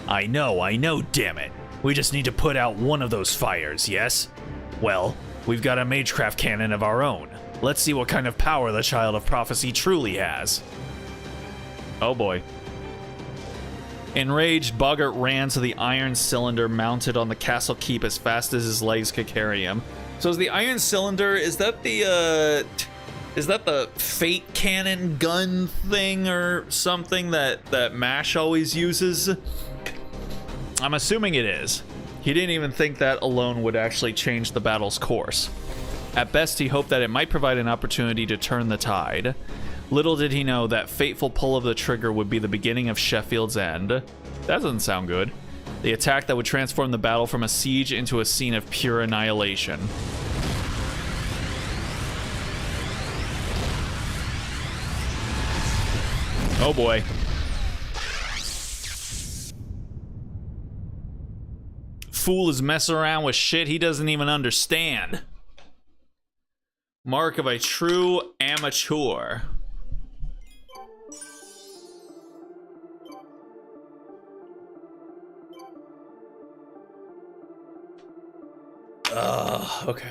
[SPEAKER 3] I know, damn it. We just need to put out one of those fires, yes? Well, we've got a magecraft cannon of our own. Let's see what kind of power the Child of Prophecy truly has. Oh boy. Enraged, Boggart ran to the iron cylinder mounted on the castle keep as fast as his legs could carry him.
[SPEAKER 1] So is the iron cylinder, is that the fate cannon gun thing or something that MASH always uses?
[SPEAKER 3] I'm assuming it is. He didn't even think that alone would actually change the battle's course. At best, he hoped that it might provide an opportunity to turn the tide. Little did he know that fateful pull of the trigger would be the beginning of Sheffield's end. That doesn't sound good. The attack that would transform the battle from a siege into a scene of pure annihilation. Oh boy. Fool is messing around with shit he doesn't even understand. Mark of a true amateur. Okay.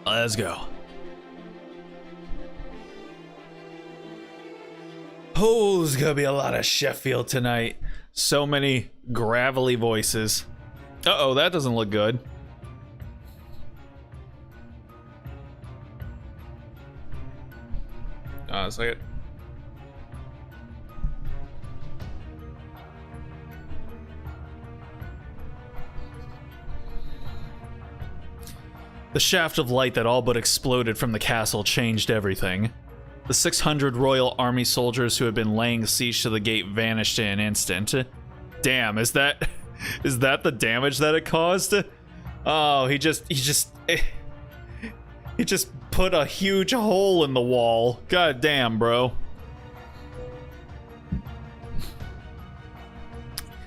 [SPEAKER 3] Let's go. Oh, there's gonna be a lot of Sheffield tonight. So many gravelly voices. Uh-oh, that doesn't look good. A second. The shaft of light that all but exploded from the castle changed everything. The 600 Royal Army soldiers who had been laying siege to the gate vanished in an instant. Damn, is that the damage that it caused? Oh, he just put a huge hole in the wall. God damn, bro.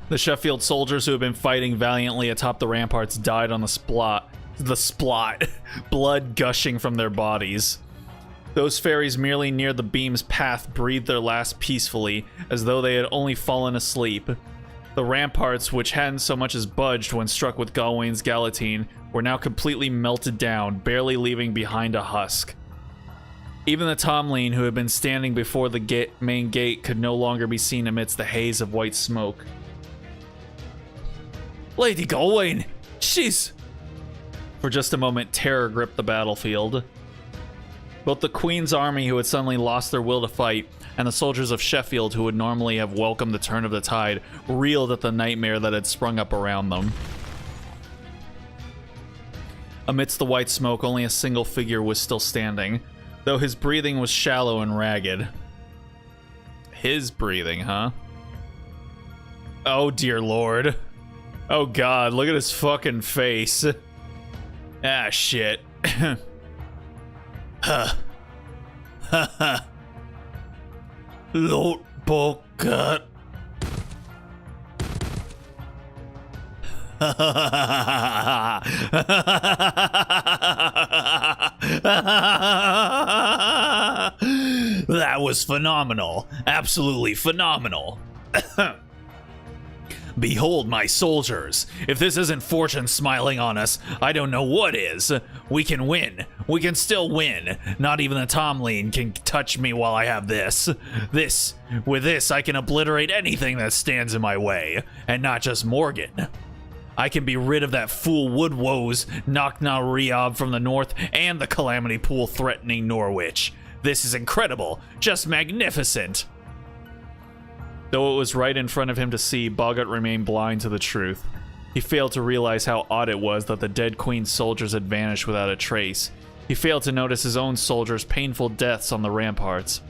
[SPEAKER 3] The Sheffield soldiers who had been fighting valiantly atop the ramparts died on the splot, blood gushing from their bodies. Those fairies merely near the beam's path breathed their last peacefully, as though they had only fallen asleep. The ramparts, which hadn't so much as budged when struck with Gawain's galatine, were now completely melted down, barely leaving behind a husk. Even the Tomlin, who had been standing before the main gate, could no longer be seen amidst the haze of white smoke.
[SPEAKER 4] Lady Gawain, she's
[SPEAKER 1] For just a moment, terror gripped the battlefield. Both the Queen's army, who had suddenly lost their will to fight, and the soldiers of Sheffield, who would normally have welcomed the turn of the tide, reeled at the nightmare that had sprung up around them. Amidst the white smoke, only a single figure was still standing, though his breathing was shallow and ragged. His breathing, huh? Oh, dear Lord. Oh, God, look at his fucking face. Ah, shit. Huh. Ha ha. Lord Bogart. That was phenomenal. Absolutely phenomenal. Behold my soldiers. If this isn't fortune smiling on us, I don't know what is. We can win. We can still win. Not even the Tomlin can touch me while I have this. With this, I can obliterate anything that stands in my way. And not just Morgan. I can be rid of that fool Woodwoes, Knock-na-Riob from the north, and the Calamity Pool threatening Norwich. This is incredible. Just magnificent. Though it was right in front of him to see, Bogart remained blind to the truth. He failed to realize how odd it was that the dead Queen's soldiers had vanished without a trace. He failed to notice his own soldiers' painful deaths on the ramparts.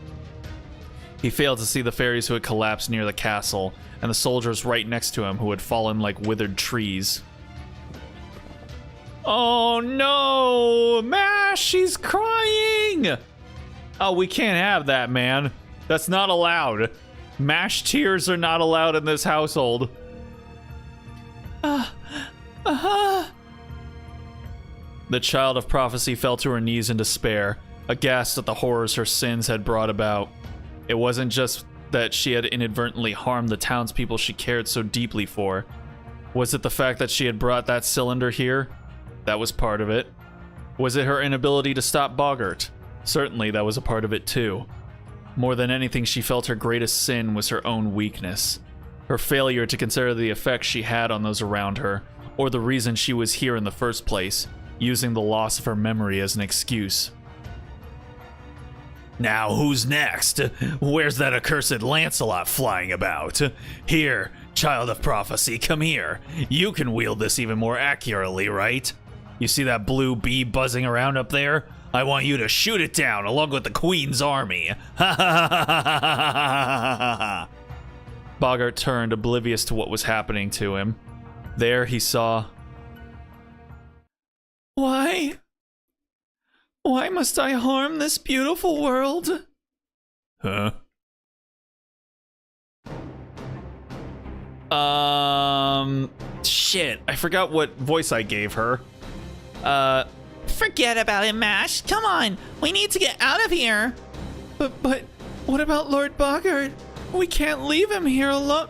[SPEAKER 1] He failed to see the fairies who had collapsed near the castle, and the soldiers right next to him who had fallen like withered trees. Oh no! Mash, she's crying! Oh, we can't have that, man. That's not allowed. Mash tears are not allowed in this household. The child of prophecy fell to her knees in despair, aghast at the horrors her sins had brought about. It wasn't just that she had inadvertently harmed the townspeople she cared so deeply for. Was it the fact that she had brought that cylinder here? That was part of it. Was it her inability to stop Bogart? Certainly that was a part of it too. More than anything, she felt her greatest sin was her own weakness. Her failure to consider the effect she had on those around her, or the reason she was here in the first place, using the loss of her memory as an excuse. Now, who's next? Where's that accursed Lancelot flying about? Here, child of prophecy, come here. You can wield this even more accurately, right? You see that blue bee buzzing around up there? I want you to shoot it down along with the Queen's army. Ha ha ha ha ha ha ha. Bogart turned, oblivious to what was happening to him. There he saw...
[SPEAKER 2] Why? Why must I harm this beautiful world?
[SPEAKER 1] Huh? Shit, I forgot what voice I gave her.
[SPEAKER 2] Forget about it, Mash. Come on, we need to get out of here. But what about Lord Bogart? We can't leave him here alone.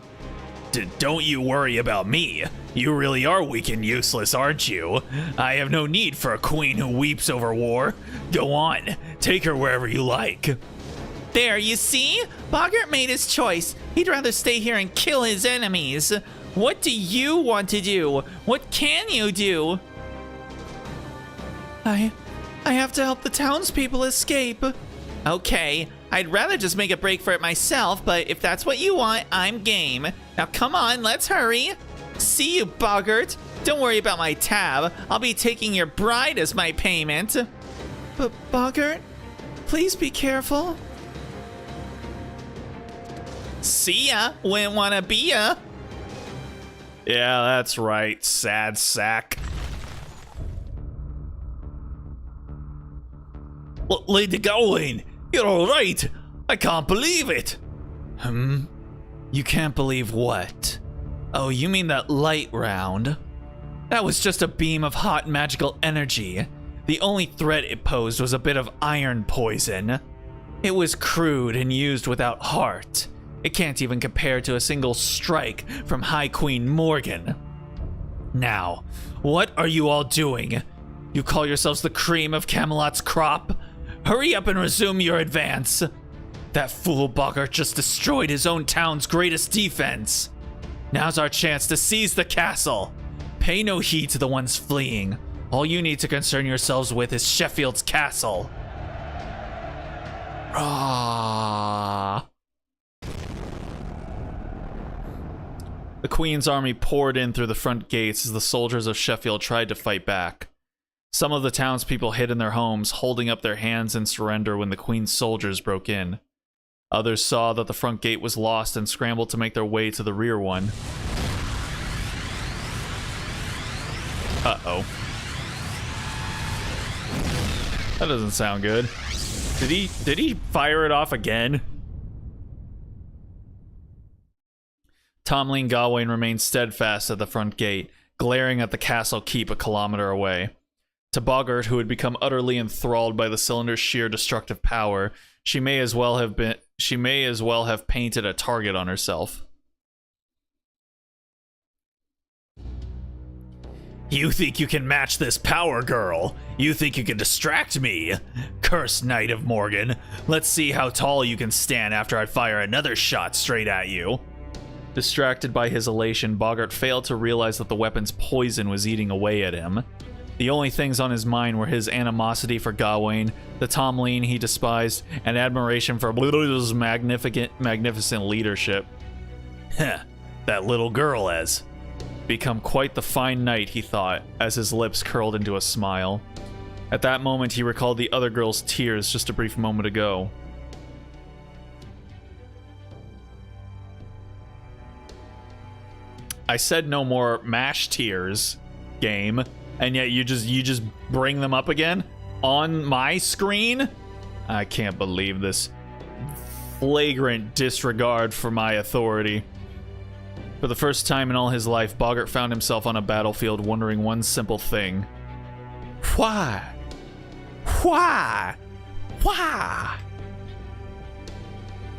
[SPEAKER 3] Don't you worry about me. You really are weak and useless, aren't you? I have no need for a queen who weeps over war. Go on, take her wherever you like.
[SPEAKER 2] There, you see? Bogart made his choice. He'd rather stay here and kill his enemies. What do you want to do? What can you do? I have to help the townspeople escape. Okay, I'd rather just make a break for it myself, but if that's what you want, I'm game. Now come on, let's hurry. See you, Bogart. Don't worry about my tab. I'll be taking your bride as my payment. But Bogart, please be careful. See ya, wouldn't wanna be ya.
[SPEAKER 1] Yeah, that's right, sad sack.
[SPEAKER 3] Lady Gawain, you're all right. I can't believe it.
[SPEAKER 2] You can't believe what? Oh, you mean that light round? That was just a beam of hot magical energy. The only threat it posed was a bit of iron poison. It was crude and used without heart. It can't even compare to a single strike from High Queen Morgan. Now, what are you all doing? You call yourselves the cream of Camelot's crop? Hurry up and resume your advance. That fool Bogart just destroyed his own town's greatest defense. Now's our chance to seize the castle. Pay no heed to the ones fleeing.
[SPEAKER 4] All you need to concern yourselves with is Sheffield's castle. Ah.
[SPEAKER 1] The Queen's army poured in through the front gates as the soldiers of Sheffield tried to fight back. Some of the townspeople hid in their homes, holding up their hands in surrender when the Queen's soldiers broke in. Others saw that the front gate was lost and scrambled to make their way to the rear one. Uh-oh. That doesn't sound good. Did he fire it off again? Tomlin Gawain remained steadfast at the front gate, glaring at the castle keep a kilometer away. To Boggart, who had become utterly enthralled by the cylinder's sheer destructive power, she may as well have painted a target on herself.
[SPEAKER 4] You think you can match this power, girl? You think you can distract me? Cursed Knight of Morgan, let's see how tall you can stand after I fire another shot straight at you.
[SPEAKER 1] Distracted by his elation, Boggart failed to realize that the weapon's poison was eating away at him. The only things on his mind were his animosity for Gawain, the Tomlin he despised, and admiration for Blue's magnificent leadership.
[SPEAKER 4] Heh, that little girl has
[SPEAKER 1] become quite the fine knight, he thought, as his lips curled into a smile. At that moment, he recalled the other girl's tears just a brief moment ago. I said no more mash tears, game, and yet you just bring them up again on my screen? I can't believe this flagrant disregard for my authority. For the first time in all his life, Boggart found himself on a battlefield wondering one simple thing. Why? Why? Why?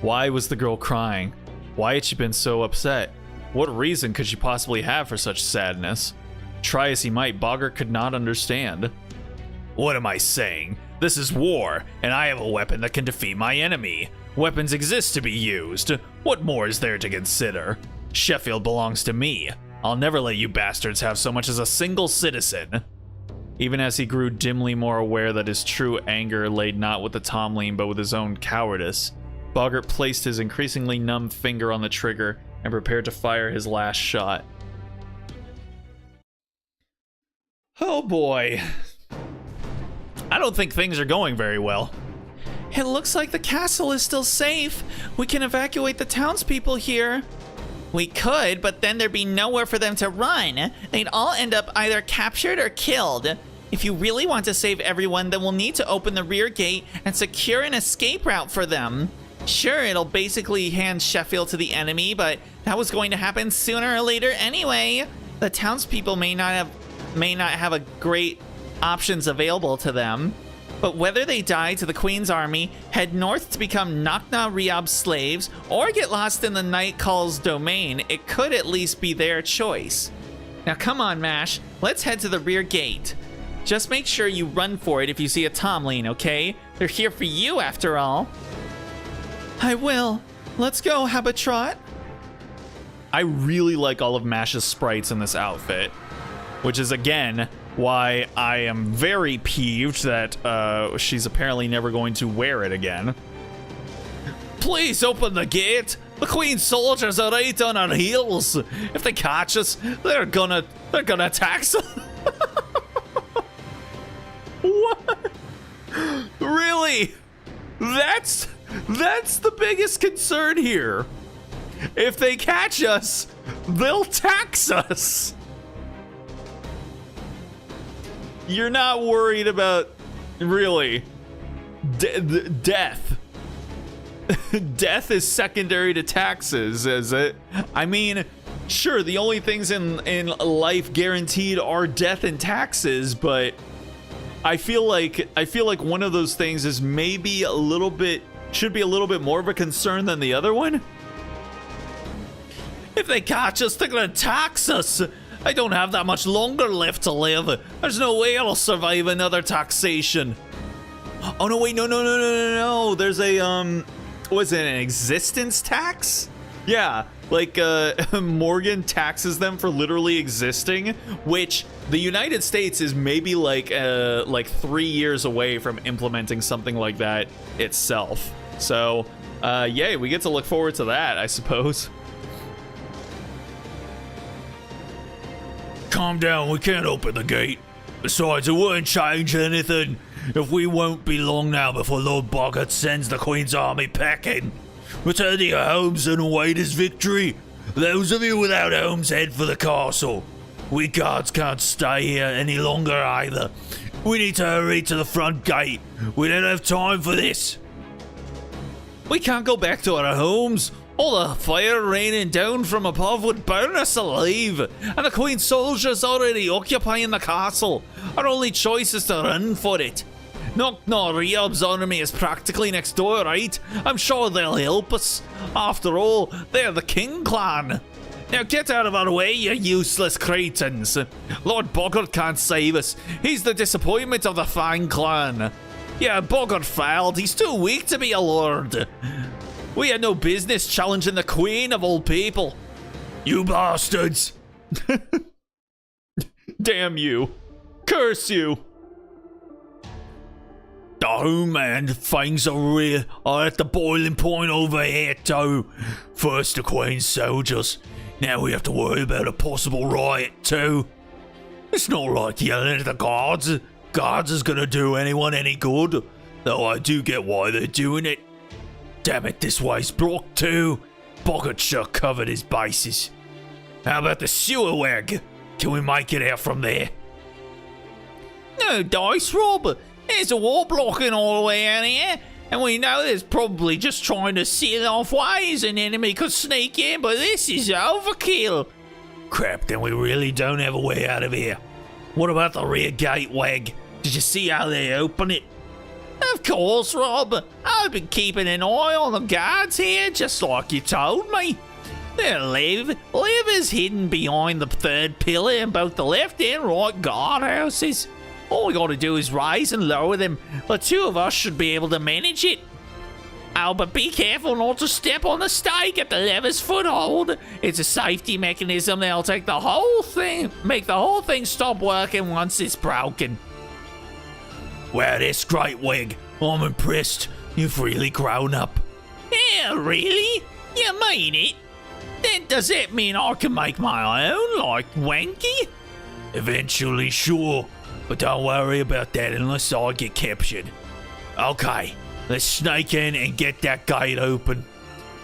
[SPEAKER 1] Why was the girl crying? Why had she been so upset? What reason could she possibly have for such sadness? Try as he might, Boggart could not understand.
[SPEAKER 4] What am I saying? This is war, and I have a weapon that can defeat my enemy. Weapons exist to be used. What more is there to consider? Sheffield belongs to me. I'll never let you bastards have so much as a single citizen.
[SPEAKER 1] Even as he grew dimly more aware that his true anger lay not with the Tomlin but with his own cowardice, Boggart placed his increasingly numb finger on the trigger and prepared to fire his last shot.
[SPEAKER 4] Oh boy. I don't think things are going very well.
[SPEAKER 2] It looks like the castle is still safe. We can evacuate the townspeople here. We could, but then there'd be nowhere for them to run. They'd all end up either captured or killed. If you really want to save everyone, then we'll need to open the rear gate and secure an escape route for them. Sure, it'll basically hand Sheffield to the enemy, but that was going to happen sooner or later anyway. The townspeople may not have a great options available to them. But whether they die to the Queen's army, head north to become Nakna Riab's slaves, or get lost in the Night Call's domain, it could at least be their choice. Now come on, Mash, let's head to the rear gate. Just make sure you run for it if you see a Tomlin, okay? They're here for you after all. I will. Let's go, Habatrot.
[SPEAKER 1] I really like all of Mash's sprites in this outfit, which is, again, why I am very peeved that she's apparently never going to wear it again.
[SPEAKER 4] Please open the gate. The Queen's soldiers are right on our heels. If they catch us, they're gonna attack us.
[SPEAKER 1] What? Really? That's the biggest concern here. If they catch us, they'll tax us. You're not worried about, really, death. Death is secondary to taxes, is it? I mean, sure, the only things in life guaranteed are death and taxes, but I feel like one of those things is maybe should be a little bit more of a concern than the other one.
[SPEAKER 4] If they catch us, they're gonna tax us. I don't have that much longer left to live. There's no way I'll survive another taxation.
[SPEAKER 1] Oh no, wait, no. There's a was it an existence tax? Yeah, like Morgan taxes them for literally existing, which the United States is maybe like 3 years away from implementing something like that itself. So, yay, we get to look forward to that, I suppose.
[SPEAKER 3] Calm down, we can't open the gate. Besides, it wouldn't change anything. If we won't be long now before Lord Boggart sends the Queen's army packing. Return to your homes and await his victory. Those of you without homes, head for the castle. We guards can't stay here any longer either. We need to hurry to the front gate. We don't have time for this.
[SPEAKER 4] We can't go back to our homes. All the fire raining down from above would burn us alive, and the Queen's soldiers already occupying the castle. Our only choice is to run for it. Riob's army is practically next door, right? I'm sure they'll help us. After all, they're the King clan. Now get out of our way, you useless cretins. Lord Boggart can't save us. He's the disappointment of the Fang clan. Yeah, Boggart failed. He's too weak to be a lord. We had no business challenging the Queen of all people.
[SPEAKER 3] You bastards!
[SPEAKER 1] Damn you. Curse you.
[SPEAKER 3] Oh man, things are at the boiling point over here too. First the Queen's soldiers, now we have to worry about a possible riot too. It's not like yelling at the guards. Guards is gonna do anyone any good, though I do get why they're doing it. Damn it, this way's blocked too. Boggart sure covered his bases. How about the sewer wag? Can we make it out from there?
[SPEAKER 4] No dice, Rob. There's a wall blocking all the way out here, and we know there's probably just trying to seal off ways an enemy could sneak in, but this is overkill.
[SPEAKER 3] Crap, then we really don't have a way out of here. What about the rear gate, Wag? Did you see how they open it?
[SPEAKER 4] Of course, Rob. I've been keeping an eye on the guards here, just like you told me. Liv is hidden behind the third pillar in both the left and right guardhouses. All we gotta do is raise and lower them. The two of us should be able to manage it. Oh, but be careful not to step on the stake at the lever's foothold. It's a safety mechanism that'll make the whole thing stop working once it's broken.
[SPEAKER 3] Wow, that's great, Wig. I'm impressed. You've really grown up.
[SPEAKER 4] Yeah, really? You mean it? Then does that mean I can make my own, like Wanky?
[SPEAKER 3] Eventually, sure. But don't worry about that unless I get captured. Okay, let's snake in and get that gate open.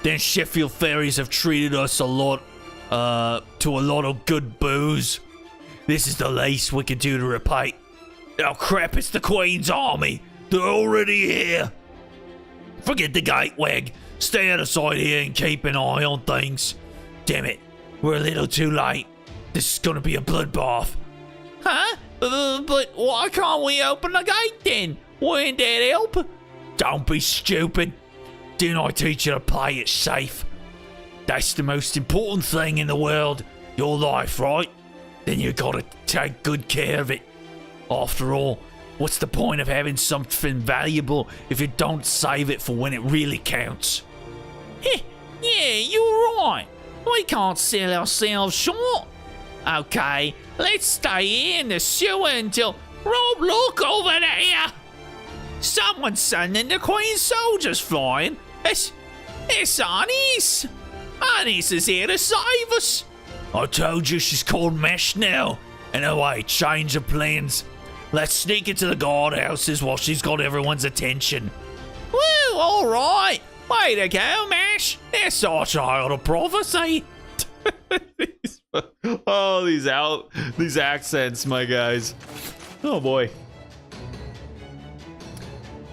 [SPEAKER 3] Then Sheffield Ferries have treated us to a lot of good booze. This is the least we can do to repay. Oh crap, it's the Queen's army. They're already here. Forget the gate, Wag. Stay out of sight here and keep an eye on things. Damn it, we're a little too late. This is gonna be a bloodbath.
[SPEAKER 4] Huh? But why can't we open the gate then? Wouldn't that help?
[SPEAKER 3] Don't be stupid. Didn't I teach you to play it safe? That's the most important thing in the world. Your life, right? Then you gotta take good care of it. After all, what's the point of having something valuable if you don't save it for when it really counts?
[SPEAKER 4] Yeah, you're right. We can't sell ourselves short. Okay, let's stay here in the sewer until... Rob, look over there! Someone's sending the Queen's soldiers flying. It's Anis! Anis is here to save us!
[SPEAKER 3] I told you she's called Mesh now. Anyway, change of plans. Let's sneak into the guardhouses while she's got everyone's attention.
[SPEAKER 4] Woo, alright! Way to go, Mash! That's our child of prophecy!
[SPEAKER 1] Oh, these accents, my guys. Oh boy.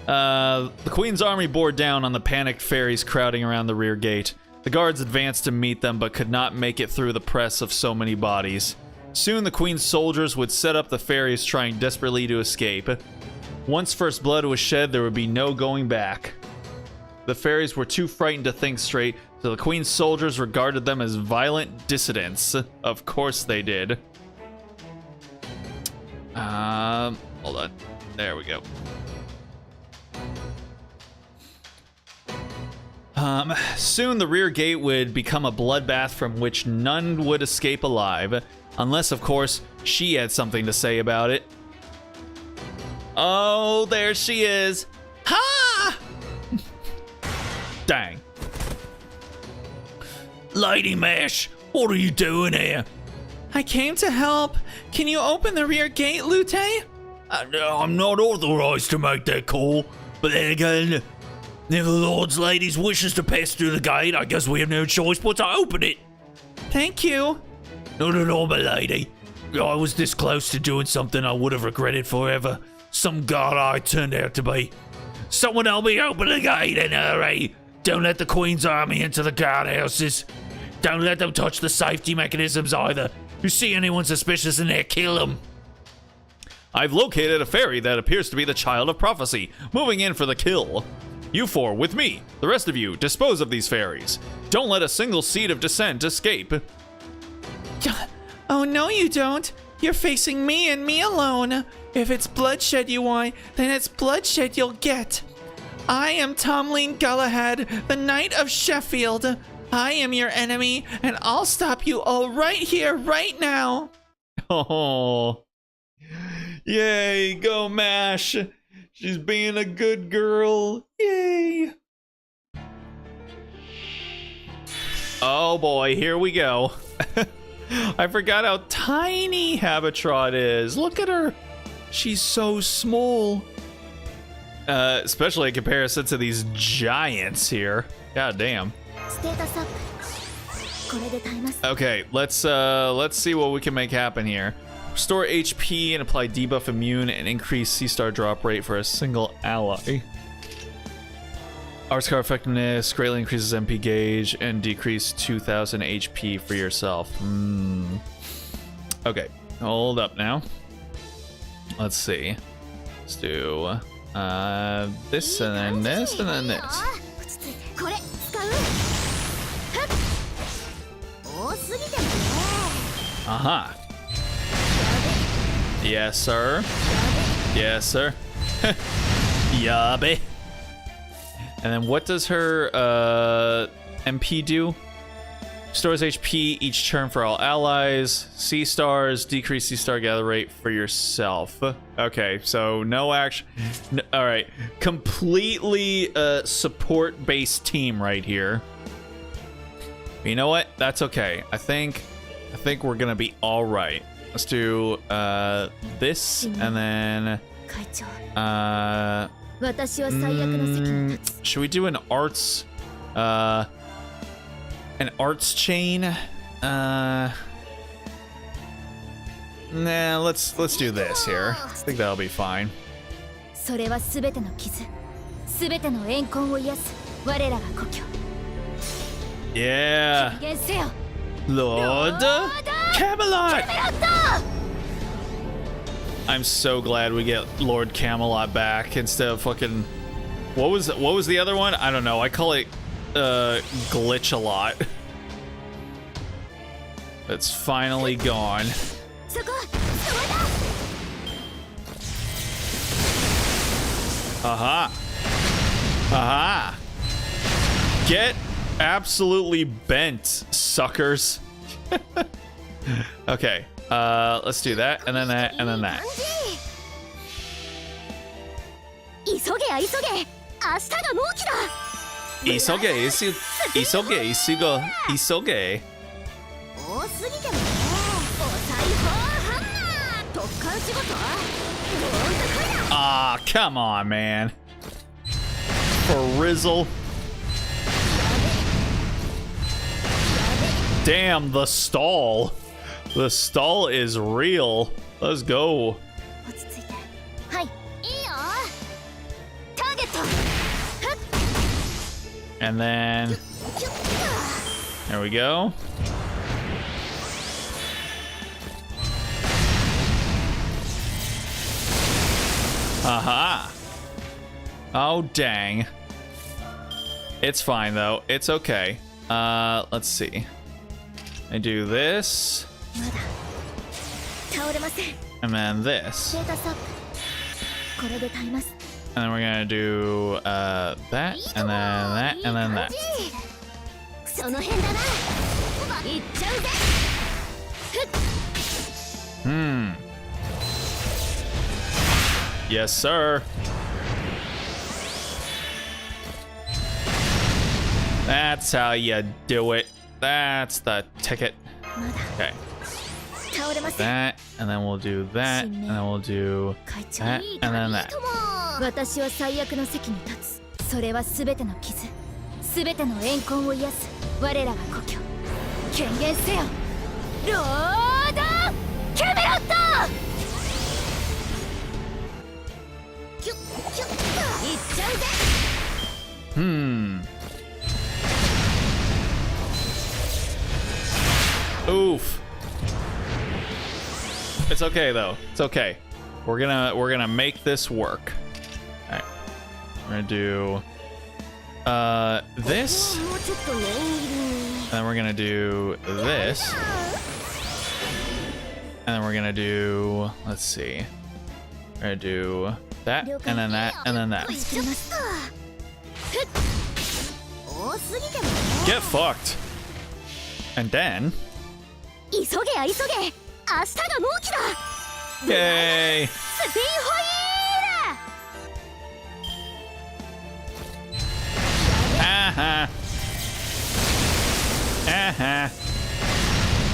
[SPEAKER 1] The Queen's army bore down on the panicked ferries crowding around the rear gate. The guards advanced to meet them, but could not make it through the press of so many bodies. Soon the Queen's soldiers would set up the ferries, trying desperately to escape. Once first blood was shed, there would be no going back. The ferries were too frightened to think straight, so the Queen's soldiers regarded them as violent dissidents. Of course they did. Hold on. There we go. Soon the rear gate would become a bloodbath from which none would escape alive. Unless, of course, she had something to say about it. Oh, there she is. Ha! Dang.
[SPEAKER 4] Lady Mesh, what are you doing here?
[SPEAKER 2] I came to help. Can you open the rear gate, Lute?
[SPEAKER 4] I'm not authorized to make that call, but then again, if the Lord's Ladies wishes to pass through the gate, I guess we have no choice but to open it.
[SPEAKER 2] Thank you.
[SPEAKER 4] Not at all, my lady. I was this close to doing something I would have regretted forever. Some god I turned out to be. Someone help me open the gate in a hurry. Don't let the Queen's army into the guardhouses. Don't let them touch the safety mechanisms either. If you see anyone suspicious in there, kill them.
[SPEAKER 1] I've located a fairy that appears to be the child of prophecy, moving in for the kill. You four, with me. The rest of you, dispose of these fairies. Don't let a single seed of dissent escape.
[SPEAKER 2] Oh, no, you don't. You're facing me and me alone. If it's bloodshed you want, then it's bloodshed you'll get. I am Tomlin Galahad, the Knight of Sheffield. I am your enemy, and I'll stop you all right here, right now.
[SPEAKER 1] Oh. Yay, go Mash. She's being a good girl. Yay. Oh boy, here we go. I forgot how tiny Habitrot is. Look at her. She's so small. Especially in comparison to these giants here. God damn. Okay, let's see what we can make happen here. Restore HP and apply debuff immune and increase C-star drop rate for a single ally. Art scar effectiveness greatly increases MP gauge and decrease 2,000 HP for yourself. Okay, hold up now. Let's see. Let's do this and then this and then this. Aha. Yes, sir. Yes, sir.
[SPEAKER 4] Yabe.
[SPEAKER 1] And then what does her MP do? Stores HP each turn for all allies. C stars, decrease C star gather rate for yourself. Okay, so no action. All right, completely support based team right here. But you know what? That's okay. I think we're gonna be all right. Let's do this and then should we do an arts chain? Nah, let's do this here. I think that'll be fine. Yeah. Lord Camelot! I'm so glad we get Lord Camelot back instead of fucking what was the other one? I don't know. I call it Glitch a lot. It's finally gone. Aha. Aha. Get absolutely bent, suckers. Okay, let's do that, and then that, and then that. Isoge. Ah, come on, man. For Rizzle. Damn, the stall. The stall is real. Let's go. And then there we go. Aha. Oh, dang. It's fine, though. It's okay. Let's see. I do this. And then this. And then we're gonna do that, and then that, and then that.
[SPEAKER 5] その辺だな。いっちゃうぜ。
[SPEAKER 1] Yes, sir. That's how you do it. That's the ticket. Okay.
[SPEAKER 5] 倒れません。
[SPEAKER 1] That, and then we'll do that, and then we'll do
[SPEAKER 5] 会長
[SPEAKER 1] that,
[SPEAKER 5] いい
[SPEAKER 1] and
[SPEAKER 5] から
[SPEAKER 1] then
[SPEAKER 5] いい
[SPEAKER 1] that.
[SPEAKER 5] とも。私は最悪の席に立つ。それはすべての傷、すべての怨恨を癒す。我らが故郷。権限せよ。ロードキャメロット。キュッキュッといっちゃうぜ。
[SPEAKER 1] Oof. It's okay though. It's okay. We're gonna make this work. All right. We're gonna do this,
[SPEAKER 5] もうちょっと念入りに。
[SPEAKER 1] and then we're gonna do this, and then we're gonna do. Let's see. We're gonna do that, and then that, and then that.
[SPEAKER 5] 作りますか。ふっ。多すぎてもね。
[SPEAKER 1] Get fucked. And then.
[SPEAKER 5] 急げや急げ。明日が納期だ。
[SPEAKER 1] Yay!
[SPEAKER 5] スピンホイール。
[SPEAKER 1] Uh-huh. Uh-huh.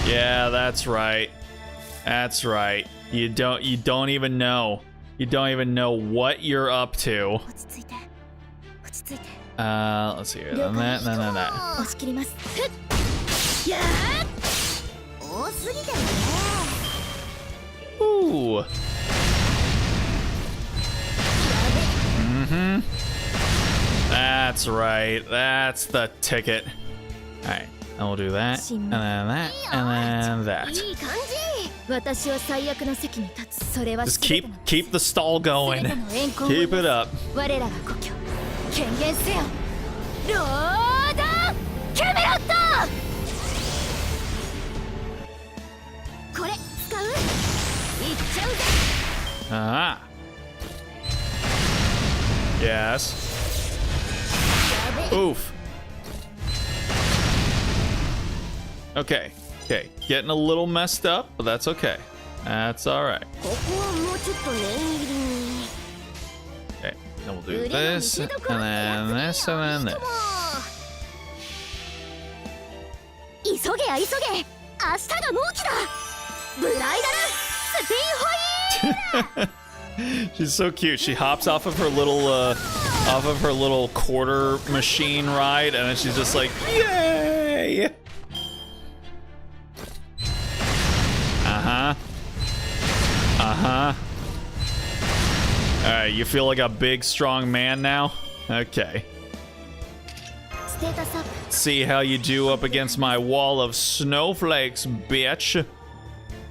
[SPEAKER 1] Yeah, that's right. That's right. You don't even know. You don't even know what you're up to.
[SPEAKER 5] 落ち着いて。落ち着いて。
[SPEAKER 1] Let's see here. Then that, then that.
[SPEAKER 5] 押し切ります。ふっ。やー。多すぎてもね。
[SPEAKER 1] Ooh. Mm-hmm. That's right. That's the ticket. Alright. And we'll do that. And then that. And then that.
[SPEAKER 5] いい感じ。私は最悪の席に立つ。それは
[SPEAKER 1] Just
[SPEAKER 5] 全ての
[SPEAKER 1] keep the stall
[SPEAKER 5] 全
[SPEAKER 1] going.
[SPEAKER 5] ての怨恨を
[SPEAKER 1] Keep it up.
[SPEAKER 5] 我らが故郷。権限せよ。ロードキャメロット。これ使う？いっちゃうぜ。
[SPEAKER 1] Uh-huh. Yes.
[SPEAKER 5] やべ。
[SPEAKER 1] Oof. Okay. Okay. Getting a little messed up, but that's okay. That's alright.
[SPEAKER 5] ここはもうちょっと念入りに。
[SPEAKER 1] Okay. Then we'll do this, and then this, and then this.
[SPEAKER 5] 急げや急げ。明日が納期だ。ブライダルスピンホイール。
[SPEAKER 1] She's so cute. She hops off of her little quarter machine ride, and then she's just like, "Yay!" Uh-huh. Uh-huh. All right, you feel like a big, strong man now? Okay.
[SPEAKER 5] ステータスアップ。
[SPEAKER 1] See how you do up against my wall of snowflakes, bitch.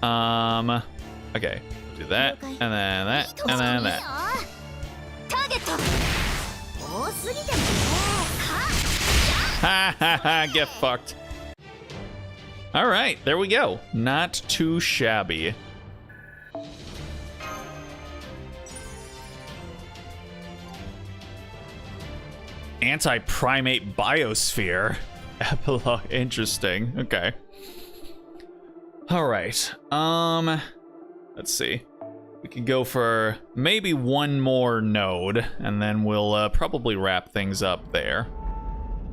[SPEAKER 1] Okay. Do that, and then that, and then that.
[SPEAKER 5] ターゲット。多すぎてもね。
[SPEAKER 1] Ha ha ha, get fucked. All right, there we go. Not too shabby. Anti-primate biosphere. Epilogue. Interesting. Okay. All right. Let's see. We could go for maybe one more node, and then we'll probably wrap things up there.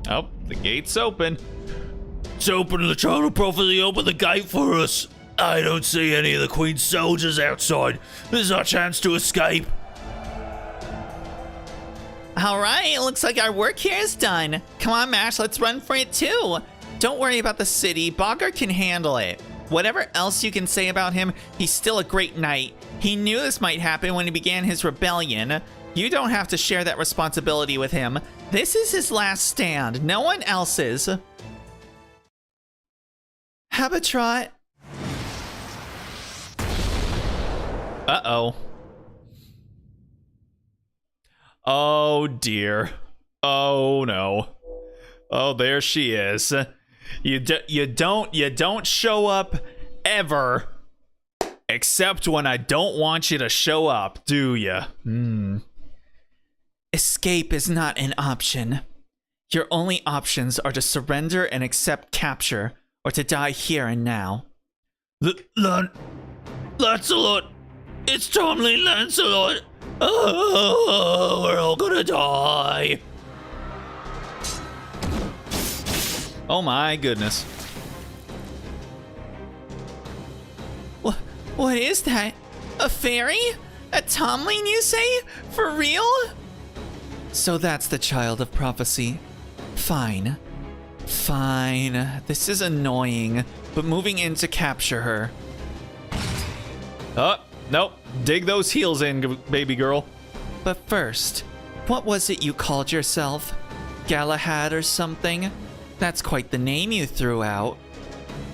[SPEAKER 1] Oh, the gate's open.
[SPEAKER 4] It's open. The child of prophecy open the gate for us. I don't see any of the Queen's soldiers outside. This is our chance to escape.
[SPEAKER 2] All right, looks like our work here is done. Come on, Mash, let's run for it too. Don't worry about the city. Bogart can handle it. Whatever else you can say about him, he's still a great knight. He knew this might happen when he began his rebellion. You don't have to share that responsibility with him. This is his last stand, no one else's. Habitrot.
[SPEAKER 1] Uh-oh. Oh dear. Oh no. Oh, there she is. You don't show up ever, except when I don't want you to show up, do ya?
[SPEAKER 2] Escape is not an option. Your only options are to surrender and accept capture, or to die here and now.
[SPEAKER 4] Lancelot! It's Tomlin Lancelot! Oh, we're all gonna die!
[SPEAKER 1] Oh my goodness.
[SPEAKER 2] What is that? A fairy? A Tomlin, you say? For real? So that's the child of prophecy. Fine. Fine. This is annoying, but moving in to capture her.
[SPEAKER 1] Oh, nope. Dig those heels in, baby girl.
[SPEAKER 2] But first, what was it you called yourself? Galahad or something? That's quite the name you threw out.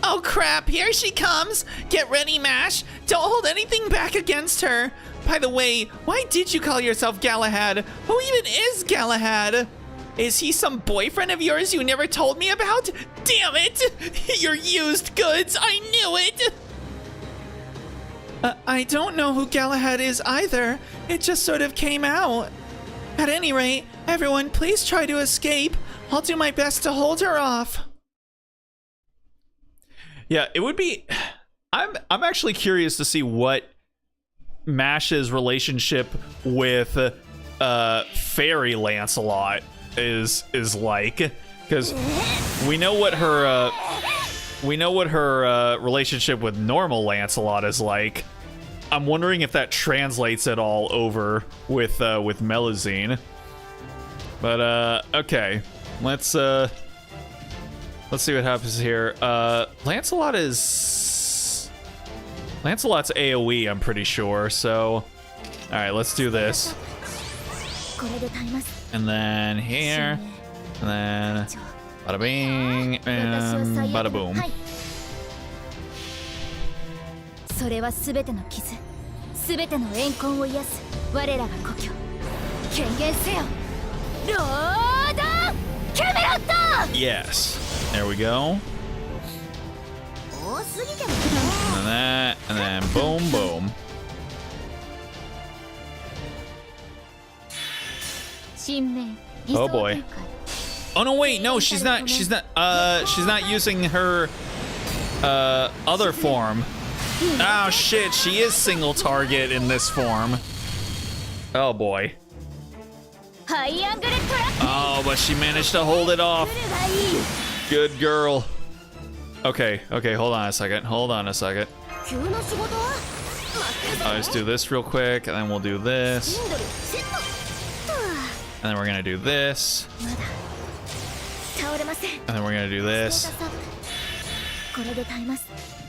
[SPEAKER 2] Oh crap, here she comes! Get ready, Mash! Don't hold anything back against her! By the way, why did you call yourself Galahad? Who even is Galahad? Is he some boyfriend of yours you never told me about? Damn it! You're used goods! I knew it! I don't know who Galahad is either. It just sort of came out. At any rate, everyone, please try to escape. I'll do my best to hold her off.
[SPEAKER 1] Yeah, it would be. I'm actually curious to see what Mash's relationship with Fairy Lancelot is like, because we know what her relationship with normal Lancelot is like. I'm wondering if that translates at all over with Melusine. But okay, let's see what happens here. Lancelot's AoE, I'm pretty sure. So, all right, let's do this. And then here, and then bada bing and bada boom.
[SPEAKER 5] それは全ての傷、全ての怨恨を癒す我らが故郷。権限せよ、ロードキャメロット。
[SPEAKER 1] Yes, there we go.
[SPEAKER 5] 多すぎても
[SPEAKER 1] And that, and then boom, boom.
[SPEAKER 5] 新名
[SPEAKER 1] Oh boy. Oh no, wait, no, she's not using her other form. Oh shit, she is single target in this form. Oh boy. Oh, but she managed to hold it off. Good girl. Okay, hold on a second. I'll just do this real quick, and then we'll do this. And then we're gonna do this. And then we're gonna do this.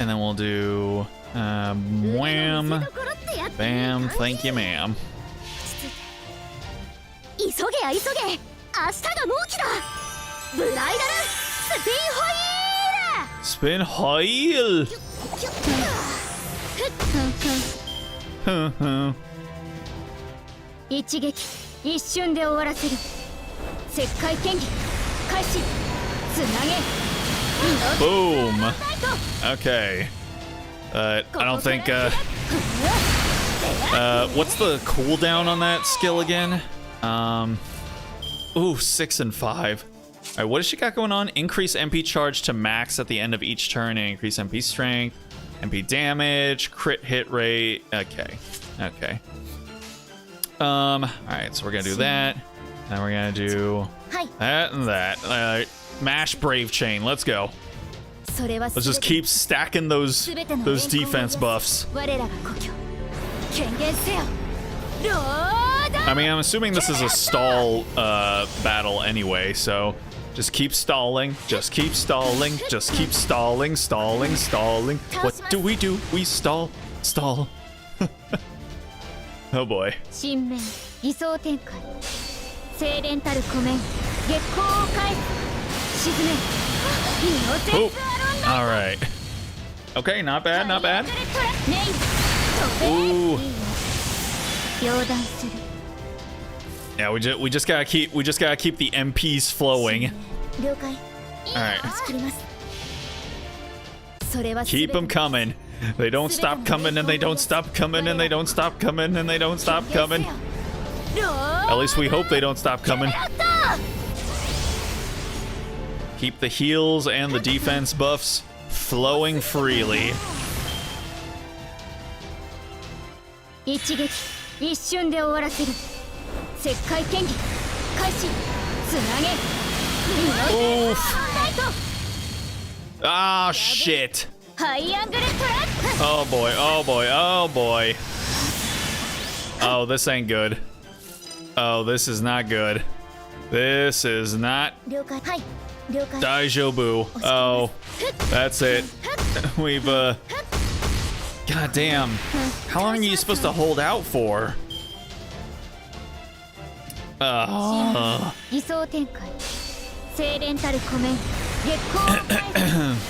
[SPEAKER 1] And then we'll do wham, bam, thank you, ma'am.
[SPEAKER 5] 急げや急げ、明日が納期だ。ブライダルスピンホイール。
[SPEAKER 1] Spin heil.
[SPEAKER 5] 一撃一瞬で終わらせる。石灰剣技開始。つなげ。
[SPEAKER 1] Boom. Okay. I don't think. What's the cooldown on that skill again? Ooh, 6 and 5. All right, what does she got going on? Increase MP charge to max at the end of each turn and increase MP strength, MP damage, crit hit rate. Okay. All right, so we're gonna do that. And we're gonna do that and that. Mash Brave Chain. Let's go. Let's just keep stacking those defense buffs. I mean, I'm assuming this is a stall battle anyway, so just keep stalling, just keep stalling, just keep stalling. What do? We stall. Oh boy. Oh, all right. Okay, not bad. Ooh. Yeah, we just gotta keep the MPs flowing. All right. Keep them coming. They don't stop coming, and they don't stop coming, and they don't stop coming, and they don't stop coming. At least we hope they don't stop coming. Keep the heals and the defense buffs flowing freely.
[SPEAKER 5] 一撃一瞬で終わらせる石灰剣技開始つなげ
[SPEAKER 1] Oof. Ah, shit.
[SPEAKER 5] ハイアングルトラック
[SPEAKER 1] Oh boy, oh boy, oh boy. Oh, this ain't good. Oh, this is not good. This is not
[SPEAKER 5] 了解はい了解
[SPEAKER 1] Daijobu. Oh, that's it. We've, God damn. How long are you supposed to hold out for?
[SPEAKER 5] 理想展開精錬たる湖面月光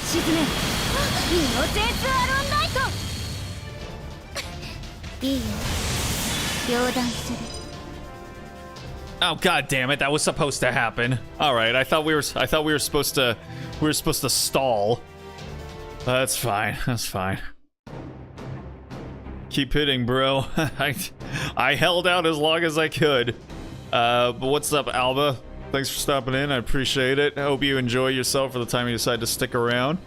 [SPEAKER 5] 沈めイノセンスアロンライトいいよ両断する
[SPEAKER 1] Oh, god damn it. That was supposed to happen. All right. I thought we were supposed to stall. That's fine. That's fine. Keep hitting, bro. I held out as long as I could. But what's up, Alba? Thanks for stopping in. I appreciate it. I hope you enjoy yourself for the time you decide to stick around.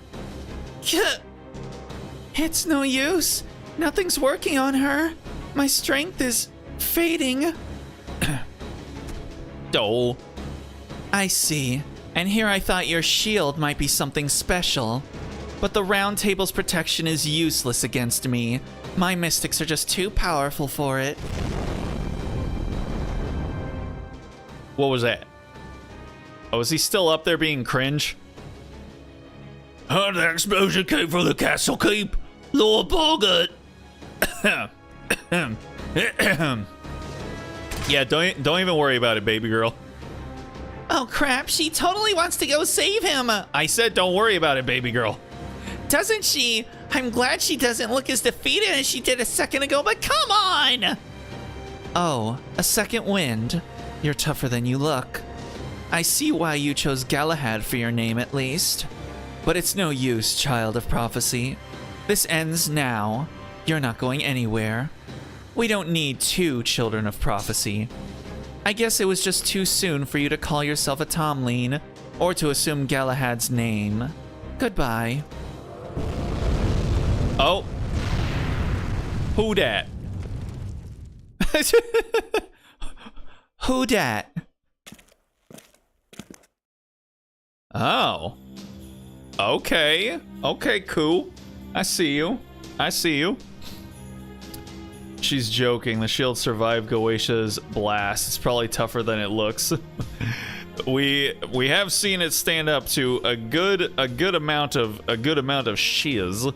[SPEAKER 2] It's no use. Nothing's working on her. My strength is fading.
[SPEAKER 1] Oh.
[SPEAKER 2] I see. And here I thought your shield might be something special. But the Round Table's protection is useless against me. My mystics are just too powerful for it.
[SPEAKER 1] What was that? Oh, is he still up there being cringe?
[SPEAKER 4] The explosion came from the castle keep. Lord Boggart.
[SPEAKER 1] Yeah, don't even worry about it, baby girl.
[SPEAKER 2] Oh crap, she totally wants to go save him.
[SPEAKER 1] I said don't worry about it, baby girl.
[SPEAKER 2] Doesn't she? I'm glad she doesn't look as defeated as she did a second ago, but come on! Oh, a second wind. You're tougher than you look. I see why you chose Galahad for your name at least. But it's no use, child of prophecy. This ends now. You're not going anywhere. We don't need two children of prophecy. I guess it was just too soon for you to call yourself a Tomlin, or to assume Galahad's name. Goodbye.
[SPEAKER 1] Oh. Who dat?
[SPEAKER 2] Who dat?
[SPEAKER 1] Oh. Okay. Okay, cool. I see you. I see you. She's joking. The shield survived Goetia's blast. It's probably tougher than it looks. we have seen it stand up to a good amount of shiz.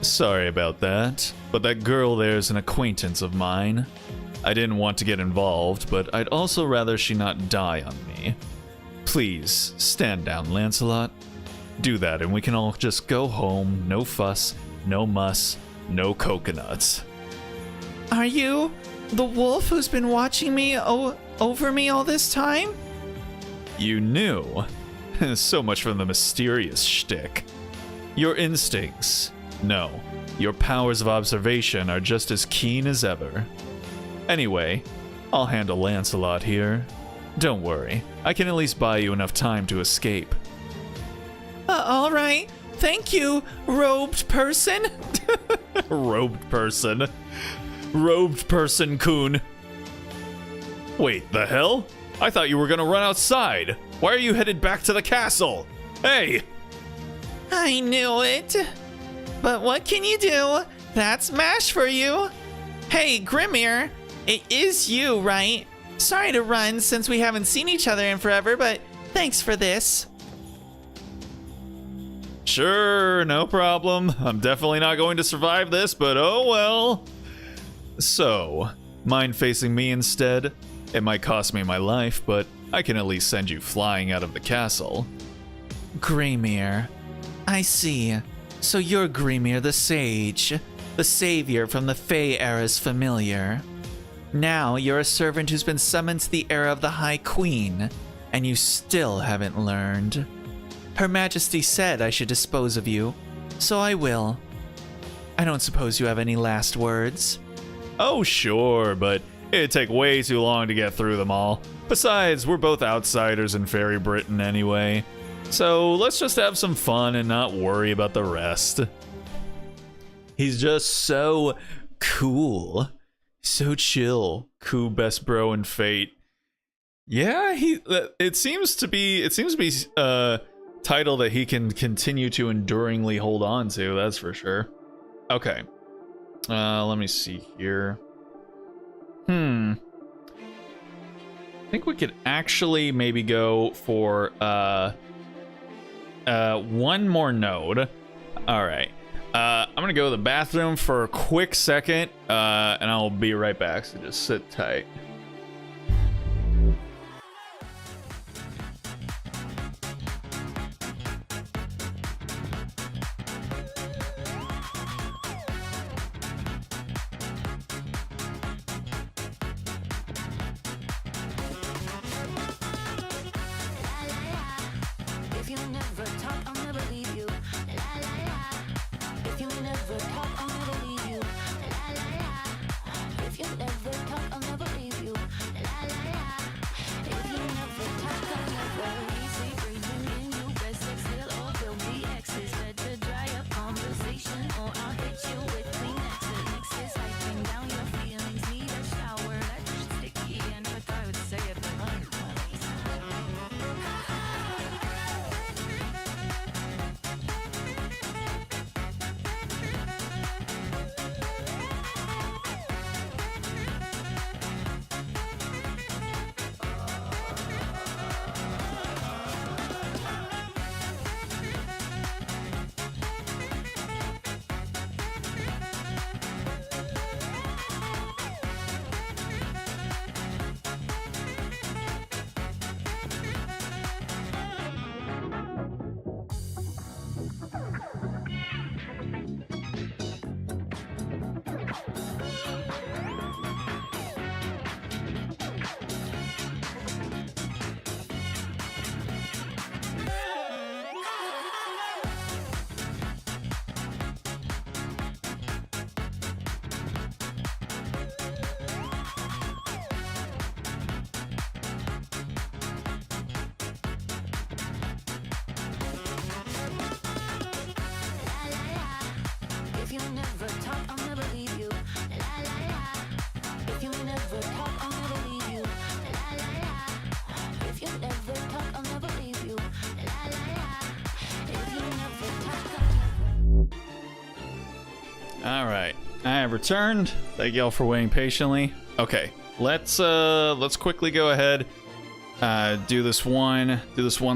[SPEAKER 1] Sorry about that, but that girl there is an acquaintance of mine. I didn't want to get involved, but I'd also rather she not die on me. Please, stand down, Lancelot. Do that and we can all just go home. No fuss, no muss, no coconuts.
[SPEAKER 2] Are you the wolf who's been watching me over me all this time?
[SPEAKER 1] You knew. So much for the mysterious shtick. Your instincts. No, your powers of observation are just as keen as ever. Anyway, I'll handle Lancelot here. Don't worry, I can at least buy you enough time to escape.
[SPEAKER 2] All right. Thank you, robed person.
[SPEAKER 1] Robed person. Robed person, Kun. Wait, the hell? I thought you were gonna run outside. Why are you headed back to the castle? Hey!
[SPEAKER 2] I knew it. But what can you do? That's MASH for you. Hey, Grimir, it is you, right? Sorry to run since we haven't seen each other in forever, but thanks for this.
[SPEAKER 1] Sure, no problem. I'm definitely not going to survive this, but oh well. So, mind facing me instead? It might cost me my life, but I can at least send you flying out of the castle.
[SPEAKER 2] Grimir. I see. So you're Grimir the Sage, the savior from the Fey era's familiar. Now you're a servant who's been summoned to the era of the High Queen, and you still haven't learned. Her Majesty said I should dispose of you, so I will. I don't suppose you have any last words?
[SPEAKER 1] Oh sure, but It'd take way too long to get through them all. Besides, we're both outsiders in Fairy Britain anyway. So let's just have some fun and not worry about the rest. He's just so cool. So chill. Cool best bro in Fate. Yeah, it seems to be a title that he can continue to enduringly hold on to, that's for sure. Okay. Let me see here. I think we could actually maybe go for one more node. All right. I'm gonna go to the bathroom for a quick second, and I'll be right back. So just sit tight. All right, I have returned. Thank y'all for waiting patiently. Okay, let's quickly go ahead, do this one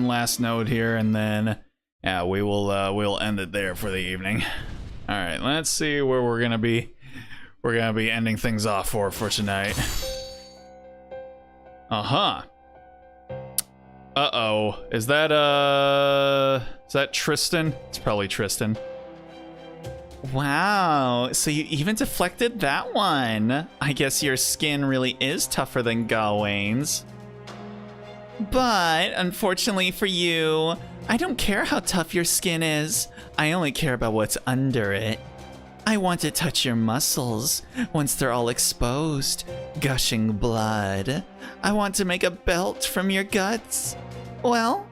[SPEAKER 1] last node here, and then yeah, we'll end it there for the evening. All right, let's see where we're gonna be ending things off for tonight. Uh-oh, is that Tristan? It's probably Tristan.
[SPEAKER 2] Wow, so you even deflected that one. I guess your skin really is tougher than Gawain's. But, unfortunately for you, I don't care how tough your skin is. I only care about what's under it. I want to touch your muscles once they're all exposed, gushing blood. I want to make a belt from your guts. Well,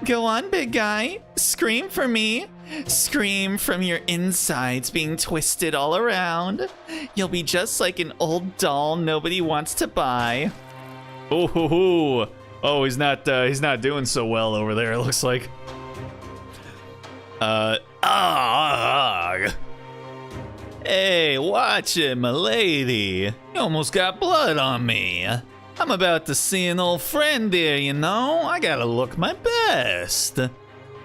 [SPEAKER 2] go on, big guy. Scream for me. Scream from your insides being twisted all around. You'll be just like an old doll nobody wants to buy.
[SPEAKER 1] Oh, he's not doing so well over there, it looks like.
[SPEAKER 2] Hey, watch it, milady. You almost got blood on me. I'm about to see an old friend here, you know? I gotta look my best.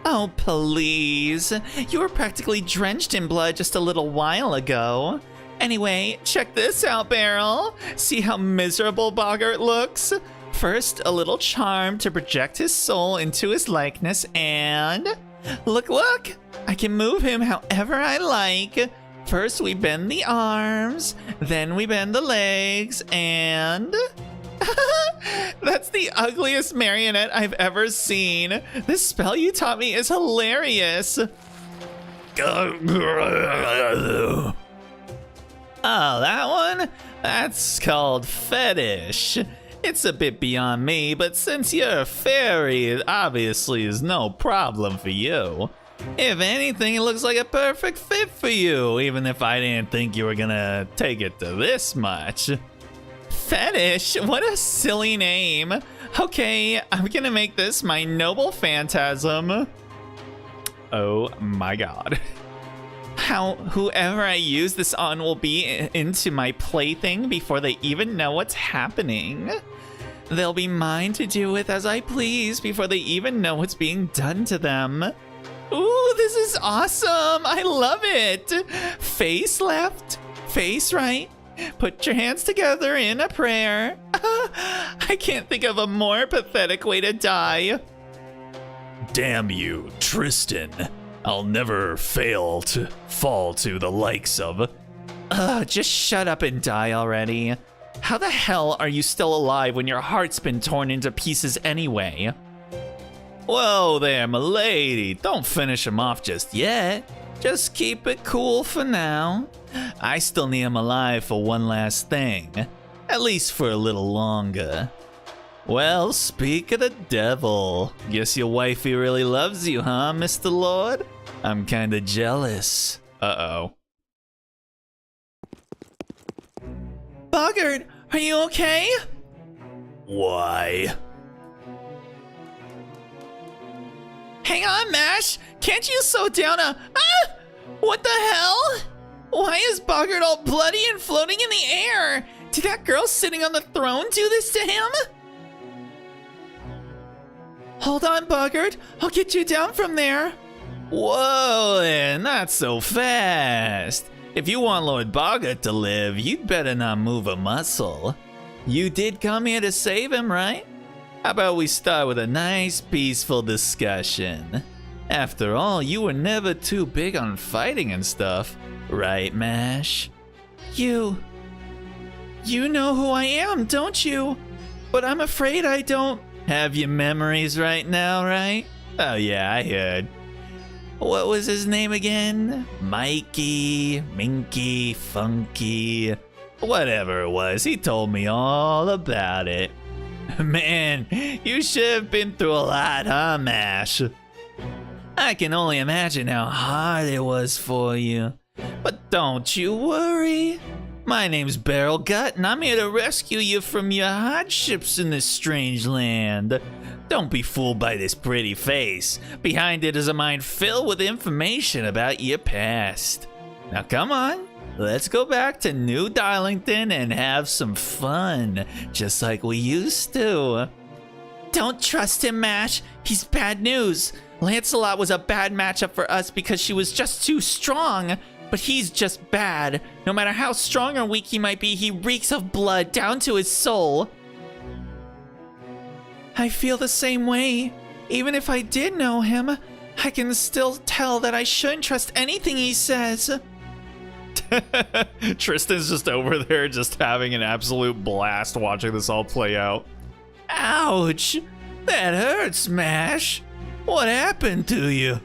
[SPEAKER 2] Oh, please. You were practically drenched in blood just a little while ago. Anyway, check this out, Beryl. See how miserable Boggart looks? First, a little charm to project his soul into his likeness, and... Look! I can move him however I like. First, we bend the arms, then we bend the legs, and... That's the ugliest marionette I've ever seen. This spell you taught me is hilarious. Oh, that one? That's called fetish. It's a bit beyond me, but since you're a fairy, it obviously is no problem for you. If anything, it looks like a perfect fit for you, even if I didn't think you were gonna take it to this much. Fetish? What a silly name. Okay, I'm gonna make this my noble phantasm. Oh my god. Whoever I use this on will be into my plaything before they even know what's happening. They'll be mine to do with as I please before they even know what's being done to them. Ooh, this is awesome! I love it! Face left, face right. Put your hands together in a prayer. I can't think of a more pathetic way to die.
[SPEAKER 3] Damn you, Tristan. I'll never fail to fall to the likes of...
[SPEAKER 2] Just shut up and die already. How the hell are you still alive when your heart's been torn into pieces anyway? Whoa there, milady. Don't finish him off just yet. Just keep it cool for now. I still need him alive for one last thing. At least for a little longer. Well, speak of the devil. Guess your wifey really loves you, huh, Mr. Lord? I'm kinda jealous. Uh-oh. Boggart, are you okay?
[SPEAKER 3] Why?
[SPEAKER 2] Hang on, Mash! Can't you slow down a... Ah! What the hell? Why is Boggart all bloody and floating in the air? Did that girl sitting on the throne do this to him? Hold on, Boggart. I'll get you down from there. Whoa, then, not so fast. If you want Lord Boggart to live, you'd better not move a muscle. You did come here to save him, right? How about we start with a nice, peaceful discussion? After all, you were never too big on fighting and stuff, right, Mash? You know who I am, don't you? But I'm afraid I don't have your memories right now, right? Oh yeah, I heard. What was his name again? Mikey, Minky, Funky, whatever it was. He told me all about it. Man, you should have been through a lot, huh, Mash? I can only imagine how hard it was for you. But don't you worry. My name's Barrel Gut, and I'm here to rescue you from your hardships in this strange land. Don't be fooled by this pretty face. Behind it is a mind filled with information about your past. Now come on, let's go back to New Darlington and have some fun, just like we used to. Don't trust him, Mash. He's bad news. Lancelot was a bad matchup for us because she was just too strong. But he's just bad. No matter how strong or weak he might be, he reeks of blood down to his soul. I feel the same way. Even if I did know him, I can still tell that I shouldn't trust anything he says.
[SPEAKER 1] Tristan's just over there just having an absolute blast watching this all play out.
[SPEAKER 2] Ouch! That hurts, Mash. What happened to you?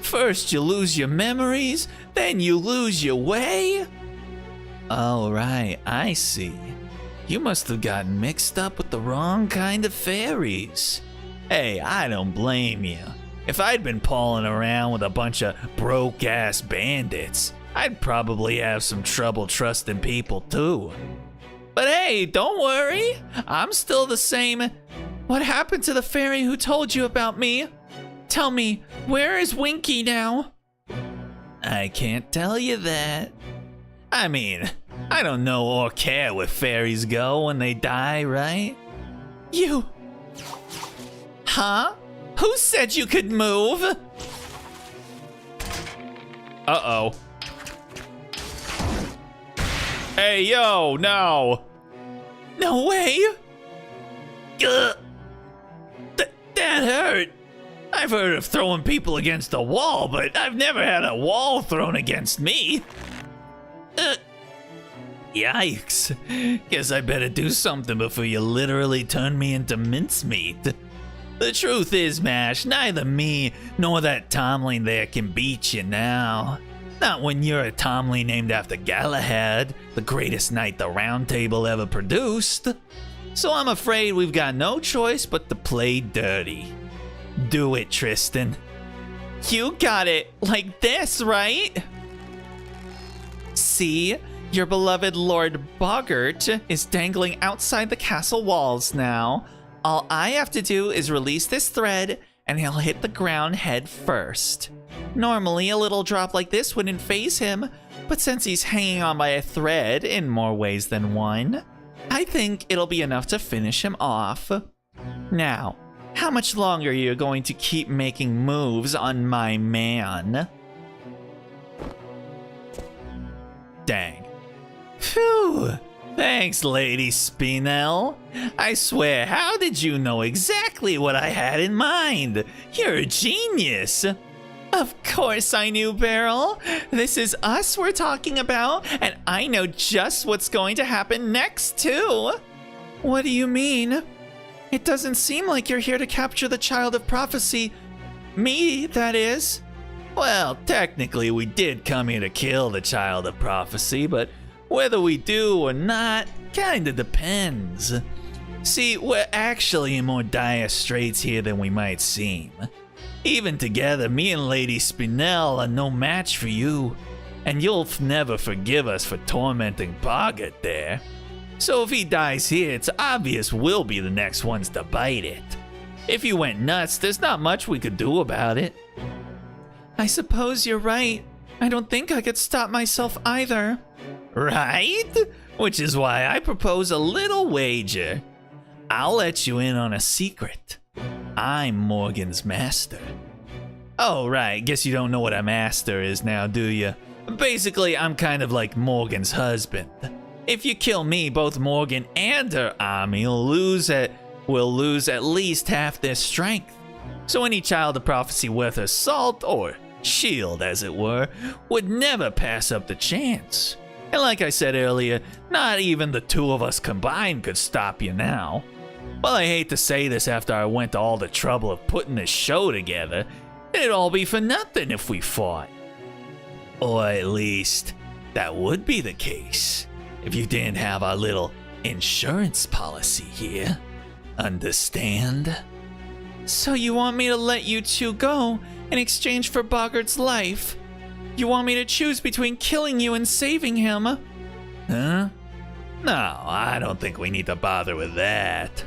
[SPEAKER 2] First you lose your memories, then you lose your way? Oh, right, I see. You must have gotten mixed up with the wrong kind of fairies. Hey, I don't blame you. If I'd been pawing around with a bunch of broke-ass bandits, I'd probably have some trouble trusting people too. But hey, don't worry, I'm still the same. What happened to the fairy who told you about me? Tell me, where is Winky now? I can't tell you that. I mean, I don't know or care where fairies go when they die, right? You... Huh? Who said you could move?
[SPEAKER 1] Uh-oh. Hey, yo, no.
[SPEAKER 2] No way! Ugh. That hurt. I've heard of throwing people against a wall, but I've never had a wall thrown against me. Yikes. Guess I better do something before you literally turn me into mincemeat. The truth is, Mash, neither me nor that Tomlin there can beat you now. Not when you're a Tomley named after Galahad, the greatest knight the Round Table ever produced. So I'm afraid we've got no choice but to play dirty. Do it, Tristan. You got it like this, right? See? Your beloved Lord Boggart is dangling outside the castle walls now. All I have to do is release this thread and he'll hit the ground head first. Normally, a little drop like this wouldn't faze him, but since he's hanging on by a thread in more ways than one, I think it'll be enough to finish him off. Now, how much longer are you going to keep making moves on my man? Dang. Phew! Thanks, Lady Spinel. I swear, how did you know exactly what I had in mind? You're a genius. Of course I knew, Beryl. This is us we're talking about, and I know just what's going to happen next, too. What do you mean? It doesn't seem like you're here to capture the Child of Prophecy. Me, that is. Well, technically we did come here to kill the Child of Prophecy, but whether we do or not, kinda depends. See, we're actually in more dire straits here than we might seem. Even together, me and Lady Spinel are no match for you, and you'll never forgive us for tormenting Boggart there. So if he dies here, it's obvious we'll be the next ones to bite it. If you went nuts, there's not much we could do about it. I suppose you're right. I don't think I could stop myself either. Right? Which is why I propose a little wager. I'll let you in on a secret. I'm Morgan's master. Oh, right. Guess you don't know what a master is now, do you? Basically, I'm kind of like Morgan's husband. If you kill me, both Morgan and her army will lose at least half their strength. So any Child of Prophecy worth her salt, or shield as it were, would never pass up the chance. And like I said earlier, not even the two of us combined could stop you now. Well, I hate to say this after I went to all the trouble of putting this show together. It'd all be for nothing if we fought. Or at least, that would be the case if you didn't have our little insurance policy here. Understand? So you want me to let you two go in exchange for Boggart's life? You want me to choose between killing you and saving him? Huh? No, I don't think we need to bother with that.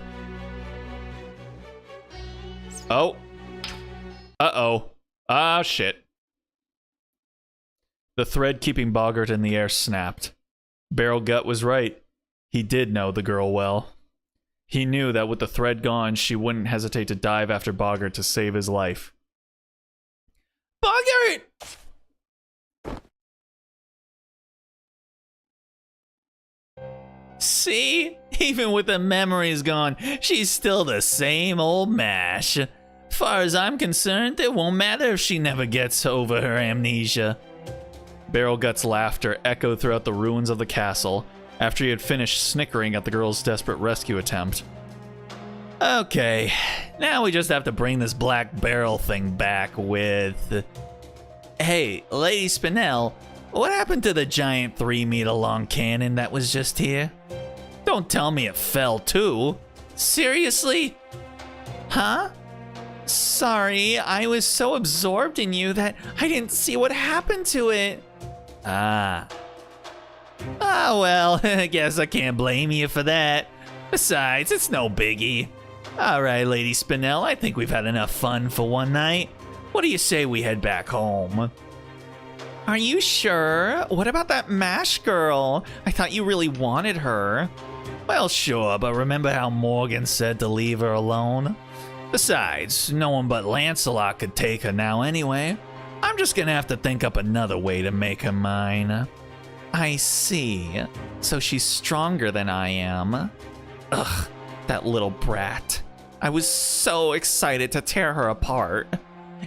[SPEAKER 3] Oh. Uh-oh. Ah, shit. The thread keeping Boggart in the air snapped. Barrel Gut was right. He did know the girl well. He knew that with the thread gone, she wouldn't hesitate to dive after Boggart to save his life.
[SPEAKER 2] Boggart! See? Even with the memories gone, she's still the same old mash. Far as I'm concerned, it won't matter if she never gets over her amnesia.
[SPEAKER 1] Barrel Gut's laughter echoed throughout the ruins of the castle after he had finished snickering at the girl's desperate rescue attempt.
[SPEAKER 2] Okay, now we just have to bring this black barrel thing back with... Hey, Lady Spinel, what happened to the giant 3-meter long cannon that was just here? Don't tell me it fell too. Seriously? Huh? Sorry, I was so absorbed in you that I didn't see what happened to it. Ah. Ah, well, I guess I can't blame you for that. Besides, it's no biggie. Alright, Lady Spinel, I think we've had enough fun for one night. What do you say we head back home? Are you sure? What about that MASH girl? I thought you really wanted her. Well, sure, but remember how Morgan said to leave her alone? Besides, no one but Lancelot could take her now anyway. I'm just gonna have to think up another way to make her mine. I see. So she's stronger than I am. Ugh, that little brat. I was so excited to tear her apart.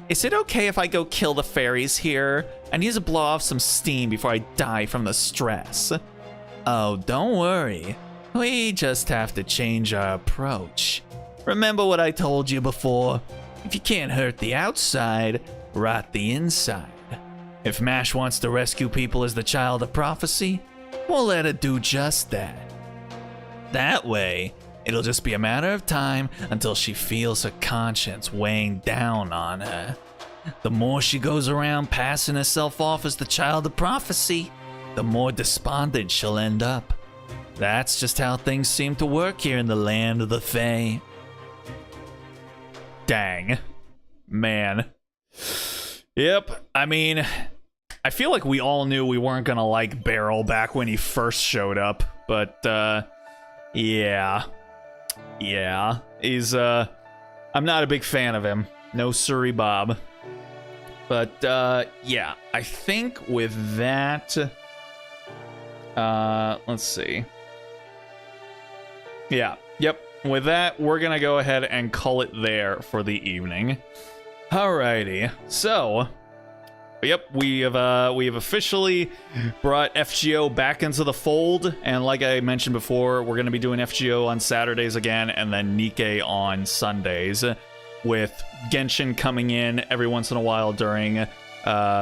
[SPEAKER 2] Is it okay if I go kill the fairies here? I need to blow off some steam before I die from the stress. Oh, don't worry. We just have to change our approach. Remember what I told you before? If you can't hurt the outside, rot the inside. If MASH wants to rescue people as the child of prophecy, we'll let it do just that. That way, it'll just be a matter of time until she feels her conscience weighing down on her. The more she goes around passing herself off as the child of prophecy, the more despondent she'll end up. That's just how things seem to work here in the land of the Fae.
[SPEAKER 1] Dang. Man. Yep, I mean, I feel like we all knew we weren't gonna like Beryl back when he first showed up, but, yeah. Yeah, he's, I'm not a big fan of him. No siree, Bob. But, yeah, I think with that, let's see. Yeah, yep, with that, we're gonna go ahead and call it there for the evening. Alrighty, so, yep, we have officially brought FGO back into the fold, and like I mentioned before, we're gonna be doing FGO on Saturdays again, and then Nikke on Sundays, with Genshin coming in every once in a while during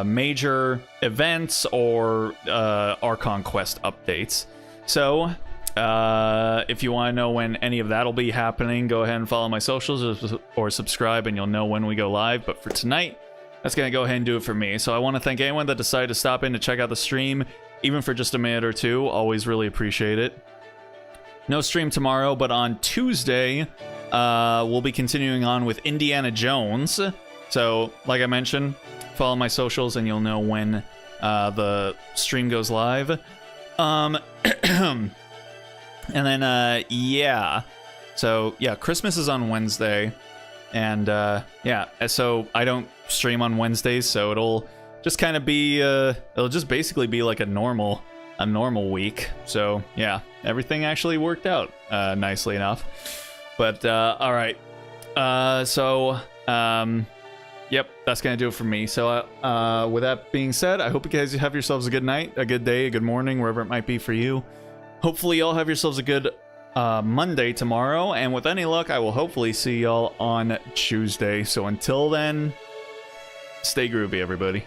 [SPEAKER 1] major events or Archon Quest updates. So, if you want to know when any of that'll be happening, go ahead and follow my socials or subscribe and you'll know when we go live. But for tonight, that's going to go ahead and do it for me. So I want to thank anyone that decided to stop in to check out the stream, even for just a minute or two. Always really appreciate it. No stream tomorrow, but on Tuesday, we'll be continuing on with Indiana Jones. So, like I mentioned, follow my socials and you'll know when the stream goes live. And then, yeah. So, yeah, Christmas is on Wednesday. And, yeah, so I don't stream on Wednesdays, so it'll just kind of be, it'll just basically be like a normal week. So, yeah, everything actually worked out nicely enough. But, all right. Yep, that's going to do it for me. So, with that being said, I hope you guys have yourselves a good night, a good day, a good morning, wherever it might be for you. Hopefully, y'all have yourselves a good Monday tomorrow. And with any luck, I will hopefully see y'all on Tuesday. So, until then, stay groovy, everybody.